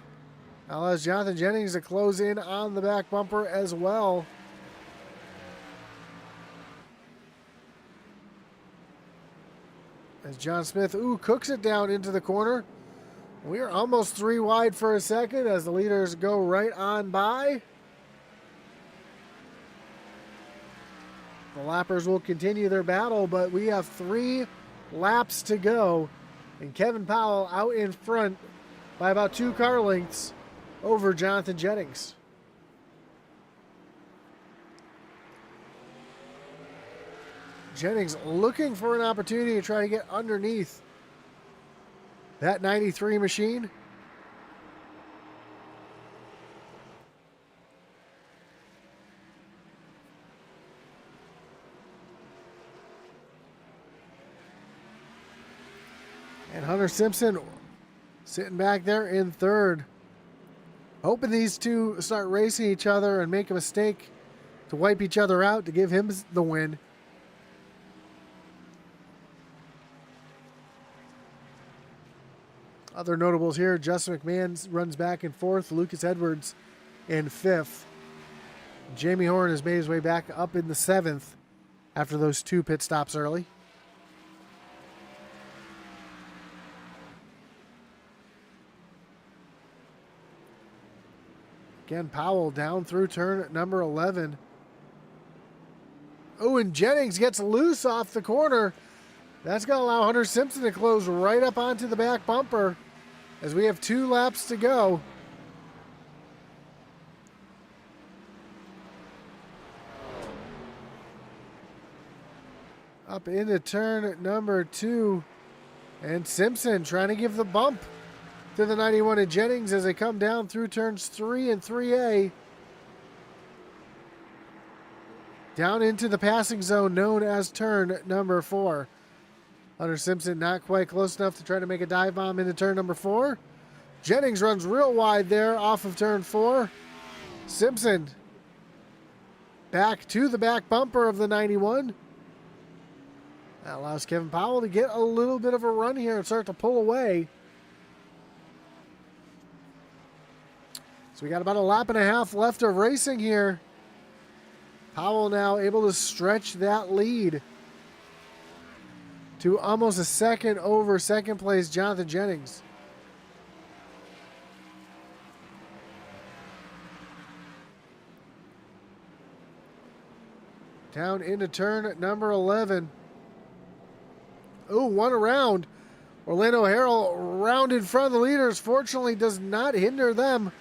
Allows Jonathan Jennings to close in on the back bumper as well. As John Smith, cooks it down into the corner. We are almost 3 wide for a second as the leaders go right on by. The lappers will continue their battle, but we have 3 laps to go. And Kevin Powell out in front by about 2 car lengths over Jonathan Jennings. Jennings looking for an opportunity to try to get underneath that 93 machine. And Hunter Simpson sitting back there in 3rd. Hoping these two start racing each other and make a mistake to wipe each other out to give him the win. Other notables here, Justin McMahon runs back in 4th, Lucas Edwards in 5th. Jamie Horn has made his way back up in the 7th after those 2 pit stops early. Again, Powell down through turn number 11. Oh, and Jennings gets loose off the corner. That's going to allow Hunter Simpson to close right up onto the back bumper as we have 2 laps to go. Up into turn number 2. And Simpson trying to give the bump to the 91 of Jennings as they come down through turns 3 and 3A. Down into the passing zone known as turn number 4. Hunter Simpson not quite close enough to try to make a dive bomb into turn number 4. Jennings runs real wide there off of turn 4. Simpson back to the back bumper of the 91. That allows Kevin Powell to get a little bit of a run here and start to pull away. So we got about a lap and a half left of racing here. Powell now able to stretch that lead to almost a second over second place Jonathan Jennings. Down into turn number 11. Oh, one around. Orlando Harrell round in front of the leaders. Fortunately, does not hinder them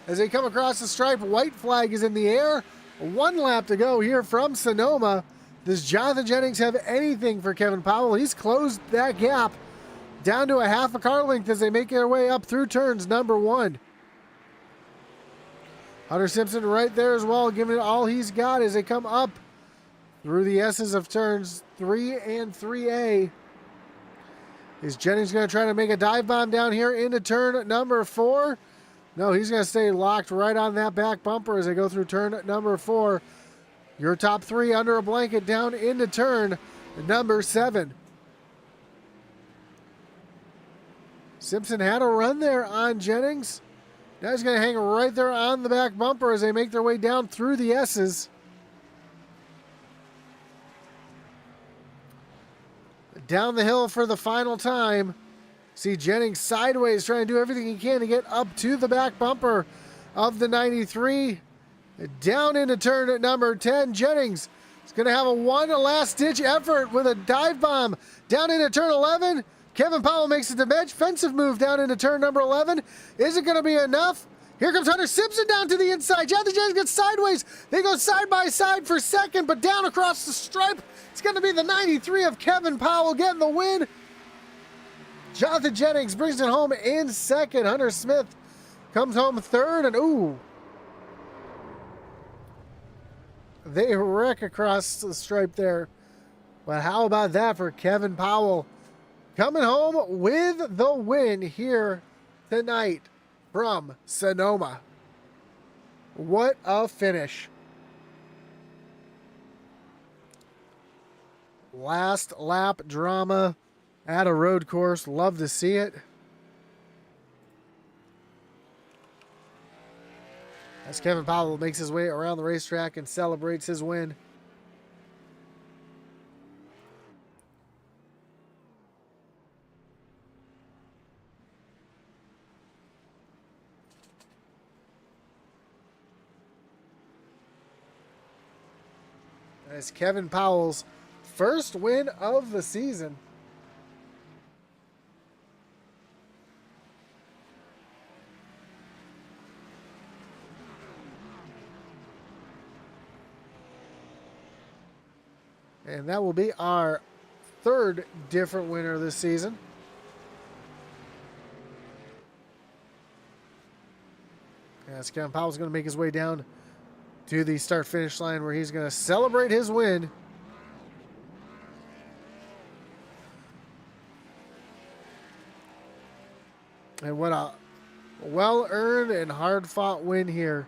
as they come across the stripe. White flag is in the air. 1 lap to go here from Sonoma. Does Jonathan Jennings have anything for Kevin Powell? He's closed that gap down to a half a car length as they make their way up through turns number 1. Hunter Simpson right there as well, giving it all he's got as they come up through the S's of turns 3 and 3A. Is Jennings going to try to make a dive bomb down here into turn number 4? No, he's going to stay locked right on that back bumper as they go through turn number 4. Your top 3 under a blanket down into turn number 7. Simpson had a run there on Jennings. Now he's going to hang right there on the back bumper as they make their way down through the S's. Down the hill for the final time. See Jennings sideways trying to do everything he can to get up to the back bumper of the 93. Down into turn at number 10. Jennings is going to have a last-ditch effort with a dive bomb down into turn 11. Kevin Powell makes a defensive move down into turn number 11. Is it going to be enough? Here comes Hunter Simpson down to the inside. Jonathan Jennings gets sideways. They go side by side for second, but down across the stripe, it's going to be the 93 of Kevin Powell getting the win. Jonathan Jennings brings it home in second. Hunter Smith comes home third, and they wreck across the stripe there. But how about that for Kevin Powell? Coming home with the win here tonight from Sonoma. What a finish. Last lap drama at a road course. Love to see it. As Kevin Powell makes his way around the racetrack and celebrates his win. As Kevin Powell's first win of the season. And that will be our third different winner this season. As Kevin Powell's going to make his way down to the start-finish line where he's going to celebrate his win. And what a well-earned and hard-fought win here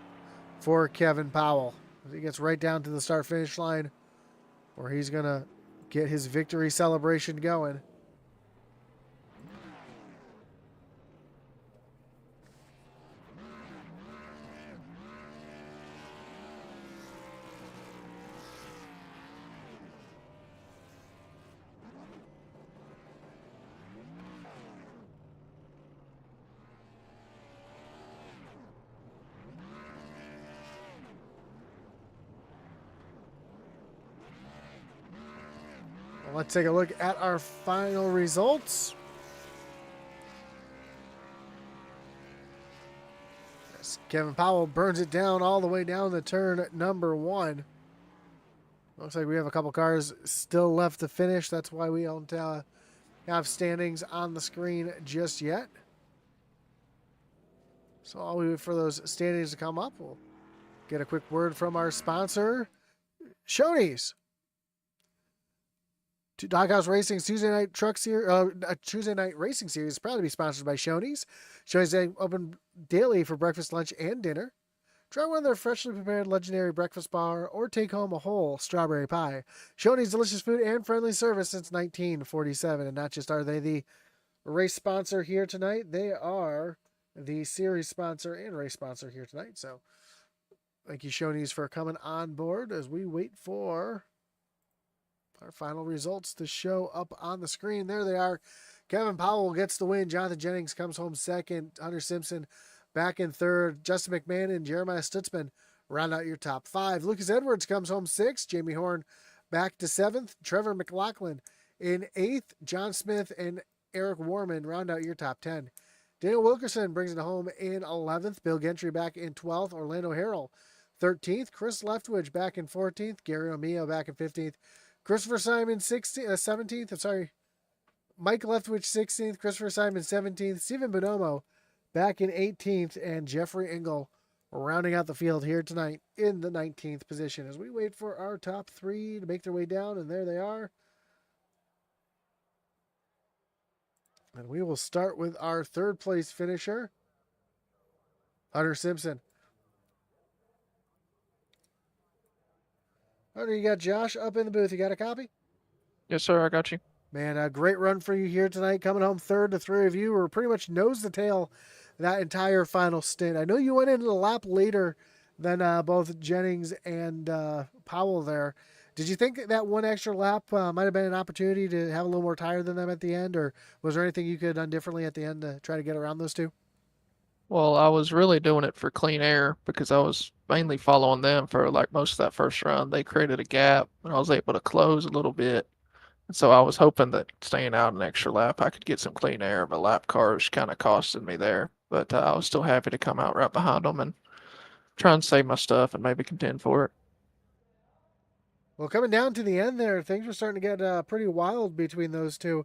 for Kevin Powell. He gets right down to the start-finish line where he's going to get his victory celebration going. Let's take a look at our final results. As Kevin Powell burns it down all the way down to turn number 1. Looks like we have a couple cars still left to finish. That's why we don't have standings on the screen just yet. So while we wait for those standings to come up, we'll get a quick word from our sponsor, Shoney's. Doghouse Racing's Tuesday night Tuesday night racing series is proud to be sponsored by Shoney's. Shoney's open daily for breakfast, lunch, and dinner. Try one of their freshly prepared legendary breakfast bar or take home a whole strawberry pie. Shoney's delicious food and friendly service since 1947. And not just are they the race sponsor here tonight, they are the series sponsor and race sponsor here tonight. So thank you, Shoney's, for coming on board as we wait for our final results to show up on the screen. There they are. Kevin Powell gets the win. Jonathan Jennings comes home second. Hunter Simpson back in third. Justin McMahon and Jeremiah Stutzman round out your top 5. Lucas Edwards comes home 6th. Jamie Horn back to 7th. Trevor McLaughlin in 8th. John Smith and Eric Warman round out your top 10. Daniel Wilkerson brings it home in 11th. Bill Gentry back in 12th. Orlando Harrell 13th. Chris Leftwich back in 14th. Gary O'Meara back in 15th. Christopher Simon 17th. I'm sorry. Mike Leftwich 16th. Christopher Simon 17th. Stephen Bonomo back in 18th. And Jeffrey Engel rounding out the field here tonight in the 19th position as we wait for our top three to make their way down. And there they are. And we will start with our third place finisher, Hunter Simpson. Hunter, you got Josh up in the booth. You got a copy? Yes, sir. I got you. Man, a great run for you here tonight. Coming home third. The three of you were pretty much nose to tail that entire final stint. I know you went into the lap later than both Jennings and Powell there. Did you think that one extra lap might have been an opportunity to have a little more tire than them at the end, or was there anything you could have done differently at the end to try to get around those two? Well, I was really doing it for clean air because I was mainly following them for like most of that first run. They created a gap and I was able to close a little bit. And so I was hoping that staying out an extra lap, I could get some clean air, but lap cars kind of costed me there. But I was still happy to come out right behind them and try and save my stuff and maybe contend for it. Well, coming down to the end there, things were starting to get pretty wild between those two.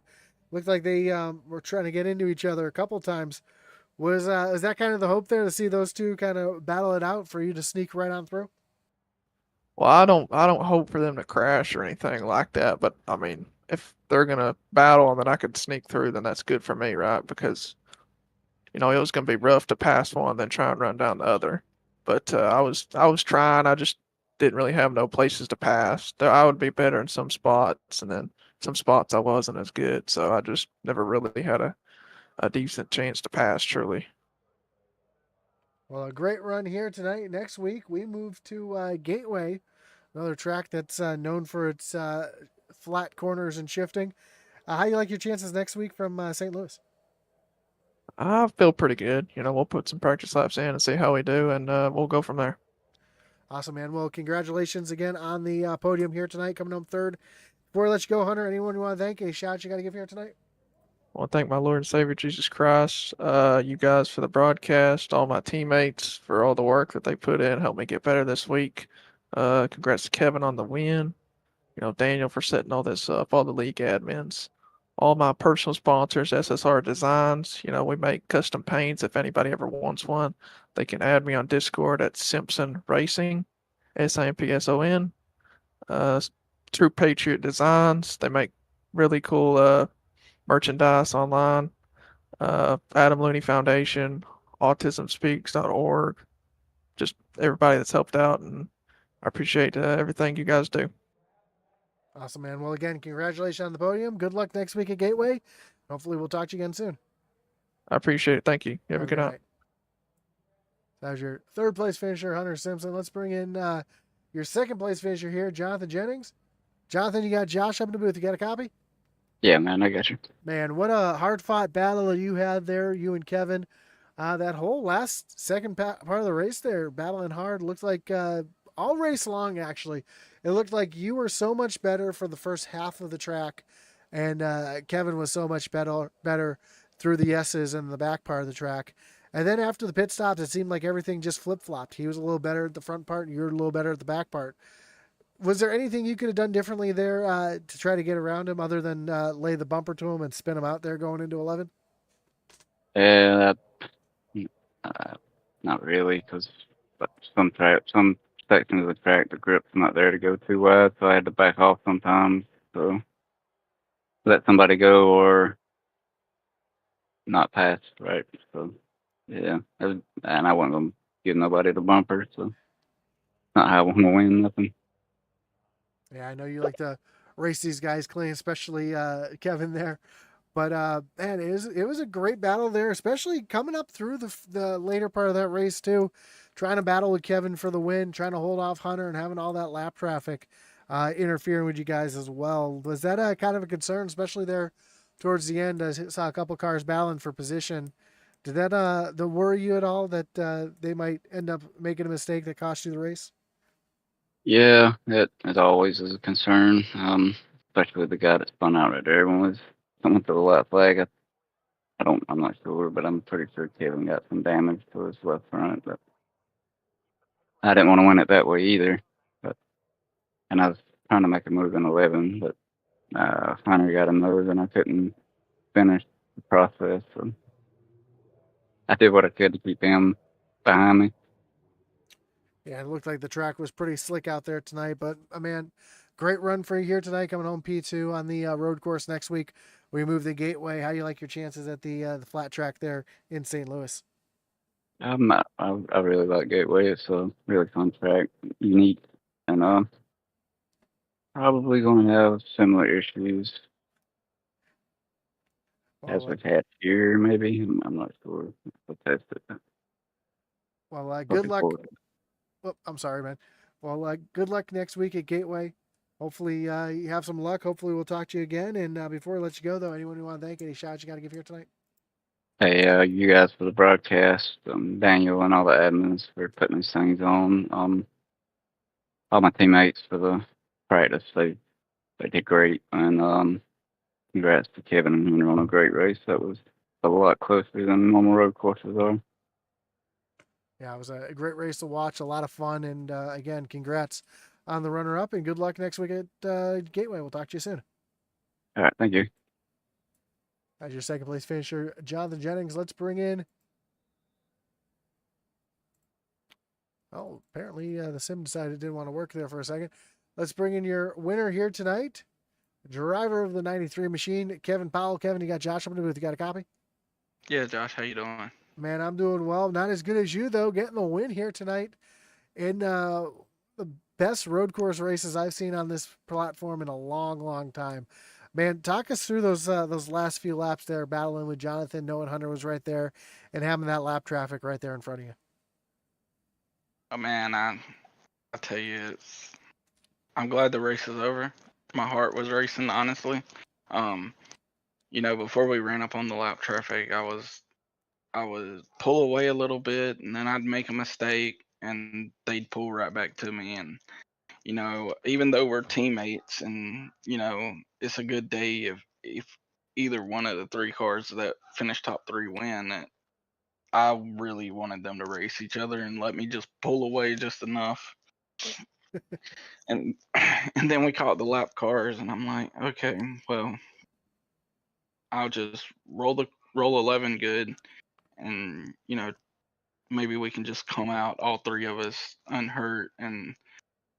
Looked like they were trying to get into each other a couple times. Was that kind of the hope there to see those two kind of battle it out for you to sneak right on through? Well, I don't hope for them to crash or anything like that, but I mean, if they're gonna battle and then I could sneak through, then that's good for me, right? Because it was going to be rough to pass one, then try and run down the other. But I was trying. I just didn't really have no places to pass. I would be better in some spots, and then some spots I wasn't as good. So I just never really had a decent chance to pass. Truly, Well, a great run here tonight. Next week, we move to Gateway, another track that's known for its flat corners and shifting. How do you like your chances next week from St. Louis? I feel pretty good. We'll put some practice laps in and see how we do, and we'll go from there. Awesome, man. Well, congratulations again on the podium here tonight, coming home third. Before I let you go, Hunter, anyone you want to thank? Any shout you got to give here tonight? I want to thank my Lord and Savior Jesus Christ, you guys for the broadcast, all my teammates for all the work that they put in, helped me get better this week. Congrats to Kevin on the win. Daniel for setting all this up, all the league admins, all my personal sponsors, SSR Designs. We make custom paints. If anybody ever wants one, they can add me on Discord at Simpson Racing, SIMPSON. Uh, True Patriot Designs. They make really cool merchandise online. Adam Looney Foundation, autismspeaks.org. Just everybody that's helped out, and I appreciate everything you guys do. Awesome, man. Well, again, congratulations on the podium. Good luck next week at Gateway. Hopefully, we'll talk to you again soon. I appreciate it. Thank you. You have a good night. Night. That was your third place finisher, Hunter Simpson. Let's bring in your second place finisher here, Jonathan Jennings. Jonathan, you got Josh up in the booth. You got a copy? Yeah, man, I got you. Man, what a hard fought battle you had there, you and Kevin. That whole last second part of the race there, battling hard, looked like all race long, actually. It looked like you were so much better for the first half of the track, and Kevin was so much better through the S's and the back part of the track. And then after the pit stops, it seemed like everything just flip flopped. He was a little better at the front part, and you were a little better at the back part. Was there anything you could have done differently there to try to get around him other than lay the bumper to him and spin him out there going into 11? Yeah, not really, because some sections of the track, the grip's not there to go too wide, so I had to back off sometimes. So let somebody go or not pass, right? So yeah, and I wasn't gonna give nobody the bumper, so not how I want to win nothing. Yeah, I know you like to race these guys clean, especially Kevin there. But man, it was a great battle there, especially coming up through the later part of that race too, trying to battle with Kevin for the win, trying to hold off Hunter, and having all that lap traffic interfering with you guys as well. Was that kind of a concern, especially there towards the end? I saw a couple cars battling for position. Did that worry you at all that they might end up making a mistake that cost you the race? Yeah, it always is a concern, especially with the guy that spun out right there. Everyone was someone threw a white flag. I'm not sure, but I'm pretty sure Kevin got some damage to his left front. But I didn't want to win it that way either. But and I was trying to make a move in 11, but Hunter got a move and I couldn't finish the process. So I did what I could to keep him behind me. Yeah, it looked like the track was pretty slick out there tonight, but man, great run for you here tonight, coming home P2 on the road course next week. We move the Gateway. How do you like your chances at the flat track there in St. Louis? I really like Gateway. It's a really fun track, unique, and probably going to have similar issues as Well, we've had here. Maybe I'm not sure. We'll test it. good Looking luck. forward to it. Oh, I'm sorry, man. Well, good luck next week at Gateway. Hopefully, you have some luck. Hopefully, we'll talk to you again. And before we let you go, though, anyone you want to thank, any shots you got to give here tonight? Hey, you guys for the broadcast, Daniel and all the admins for putting these things on. All my teammates for the practice. They did great, and congrats to Kevin and Hunter on a great race. That was a lot closer than normal road courses are. Yeah, it was a great race to watch, a lot of fun, and again, congrats on the runner-up, and good luck next week at Gateway. We'll talk to you soon. All right, thank you. As your second place finisher, Jonathan Jennings. Let's bring in. Oh, apparently the sim decided it didn't want to work there for a second. Let's bring in your winner here tonight, driver of the 93 machine, Kevin Powell. Kevin, you got Josh up in the booth. You got a copy? Yeah, Josh, how you doing? Man, I'm doing well. Not as good as you, though, getting the win here tonight in the best road course races I've seen on this platform in a long, long time. Man, talk us through those last few laps there, battling with Jonathan, knowing Hunter was right there, and having that lap traffic right there in front of you. Oh man, I tell you, I'm glad the race is over. My heart was racing, honestly. Um, before we ran up on the lap traffic, I was pull away a little bit, and then I'd make a mistake, and they'd pull right back to me. And even though we're teammates, and it's a good day if either one of the three cars that finish top three win. I really wanted them to race each other and let me just pull away just enough. And and then we caught the lap cars, and I'm like, okay, well, I'll just roll 11 good, and maybe we can just come out all three of us unhurt. And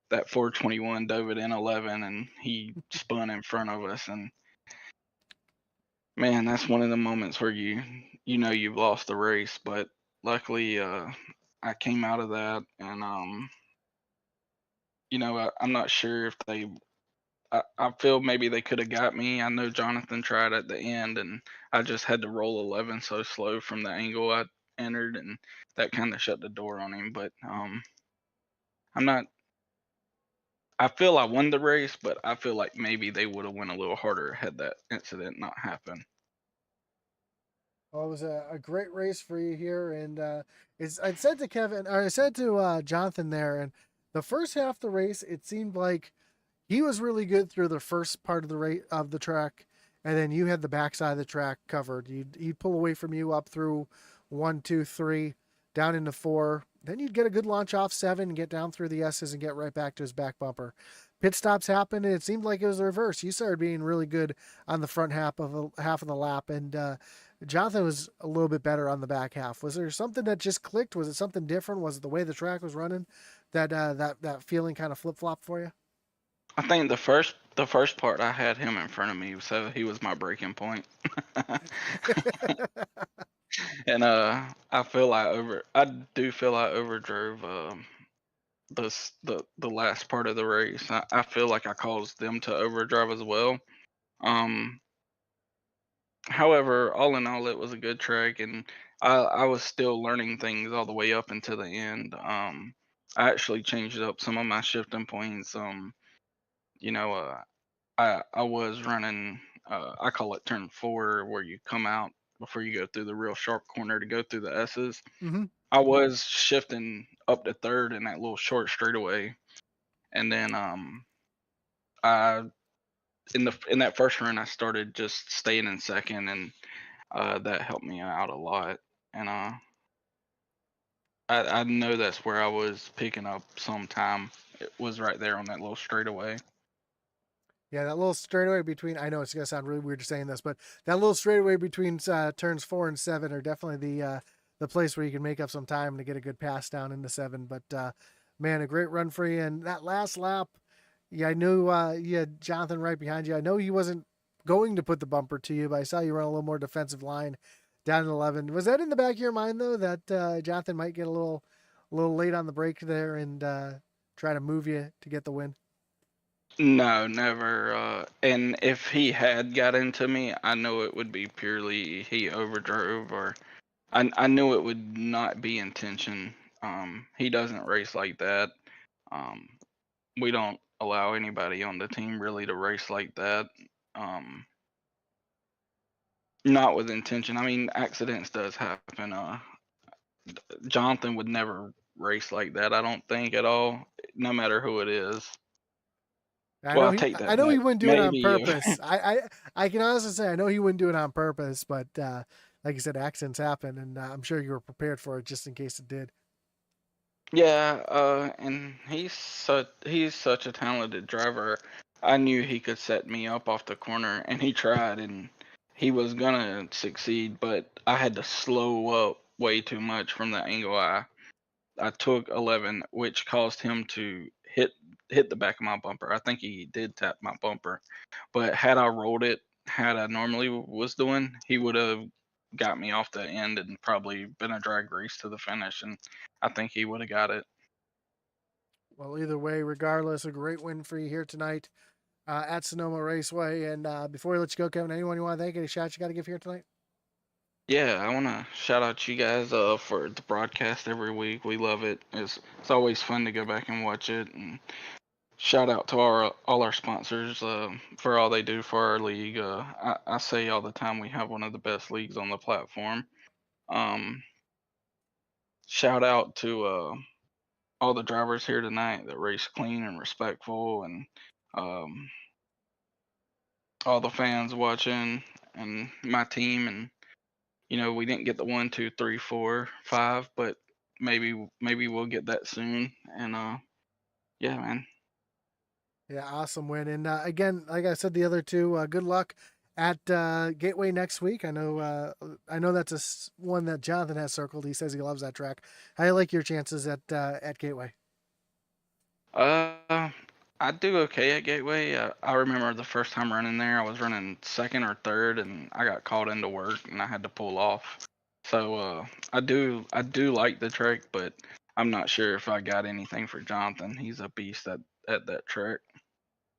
that 421 dove it in 11, and he spun in front of us. And man, that's one of the moments where you know you've lost the race. But luckily, I came out of that, and I'm not sure if I feel maybe they could have got me. I know Jonathan tried at the end, and I just had to roll 11 so slow from the angle I entered, and that kind of shut the door on him. But I'm not. I feel I won the race, but I feel like maybe they would have went a little harder had that incident not happened. Well, it was a great race for you here, and I said to Kevin, or I said to Jonathan there, and the first half of the race, it seemed like he was really good through the first part of the rate of the track, and then you had the backside of the track covered. He'd pull away from you up through 1, 2, 3, down into 4. Then you'd get a good launch off 7 and get down through the S's and get right back to his back bumper. Pit stops happened, and it seemed like it was the reverse. You started being really good on the front half of the lap, and Jonathan was a little bit better on the back half. Was there something that just clicked? Was it something different? Was it the way the track was running that feeling kind of flip flop for you? I think the first part I had him in front of me, so he was my breaking point. And I do feel I overdrove the last part of the race. I feel like I caused them to overdrive as well. Um, However, all in all, it was a good track, and I was still learning things all the way up until the end. I actually changed up some of my shifting points. You know, I was running. I call it turn 4, where you come out before you go through the real sharp corner to go through the S's. Mm-hmm. I was shifting up to third in that little short straightaway, and then I in that first run I started just staying in second, and that helped me out a lot. And I know that's where I was picking up some time. It was right there on that little straightaway. Yeah, that little straightaway between, I know it's going to sound really weird saying this, but that little straightaway between turns 4 and 7 are definitely the place where you can make up some time to get a good pass down into 7. But man, a great run for you. And that last lap, yeah, I knew you had Jonathan right behind you. I know he wasn't going to put the bumper to you, but I saw you run a little more defensive line down in 11. Was that in the back of your mind, though, that Jonathan might get a little late on the brake there and try to move you to get the win? No, never. And if he had got into me, I know it would be purely he overdrove, or I knew it would not be intention. He doesn't race like that. Um, we don't allow anybody on the team really to race like that. Um, not with intention. I mean, accidents does happen. Jonathan would never race like that. I don't think at all, no matter who it is. I Well, know I'll he. take that I know back. he wouldn't do it on Maybe. purpose. I can honestly say I know he wouldn't do it on purpose, but like you said, accidents happen, and I'm sure you were prepared for it just in case it did. Yeah, and he's such a talented driver. I knew he could set me up off the corner, and he tried, and he was gonna succeed, but I had to slow up way too much from the angle I took 11, which caused him to hit the back of my bumper. I think he did tap my bumper, but had I rolled it, had I normally was doing, he would have got me off the end and probably been a drag race to the finish, and I think he would have got it. Well, either way, regardless, a great win for you here tonight at Sonoma Raceway. And before we let you go, Kevin, anyone you want to thank? Any shots you got to give here tonight? Yeah, I want to shout out you guys for the broadcast every week. We love it. It's always fun to go back and watch it. And shout out to all our sponsors for all they do for our league. I say all the time we have one of the best leagues on the platform. Um, Shout out to all the drivers here tonight that race clean and respectful, and um, all the fans watching, and my team. And we didn't get the 1, 2, 3, 4, 5, but maybe we'll get that soon. And yeah, man. Yeah, awesome win. And again, like I said, the other two, good luck at Gateway next week. I know that's one that Jonathan has circled. He says he loves that track. How do you like your chances at Gateway? Uh, I do okay at Gateway. I remember the first time running there, I was running second or third, and I got called into work, and I had to pull off. So I do like the track, but I'm not sure if I got anything for Jonathan. He's a beast at that track.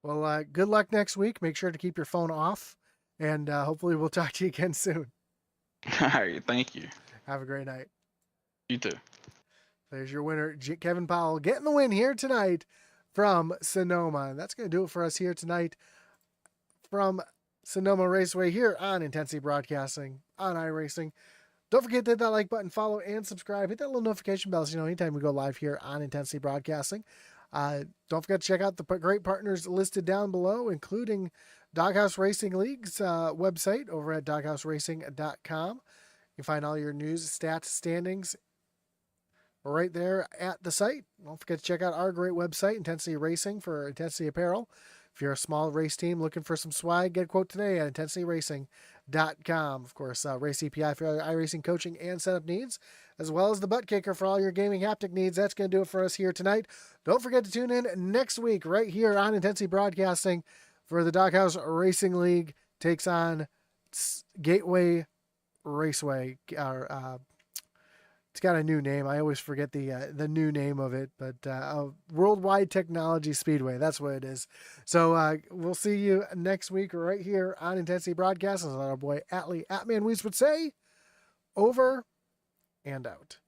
Well, good luck next week. Make sure to keep your phone off, and hopefully we'll talk to you again soon. All right, thank you. Have a great night. You too. There's your winner, Kevin Powell, getting the win here tonight from Sonoma. And that's going to do it for us here tonight from Sonoma Raceway here on Intensity Broadcasting on iRacing. Don't forget to hit that like button, follow, and subscribe. Hit that little notification bell so you know anytime we go live here on Intensity Broadcasting. Don't forget to check out the great partners listed down below, including Doghouse Racing League's website over at doghouseracing.com. You can find all your news, stats, standings right there at the site. Don't forget to check out our great website, Intensity Racing, for Intensity Apparel. If you're a small race team looking for some swag, get a quote today at intensityracing.com. Of course, Race API for all your iRacing coaching and setup needs, as well as the butt kicker for all your gaming haptic needs. That's going to do it for us here tonight. Don't forget to tune in next week right here on Intensity Broadcasting for the Doghouse Racing League takes on Gateway Raceway. It's got a new name. I always forget the new name of it, but Worldwide Technology Speedway. That's what it is. So we'll see you next week right here on Intensity Broadcast. As our boy Atman Weiss would say, over and out.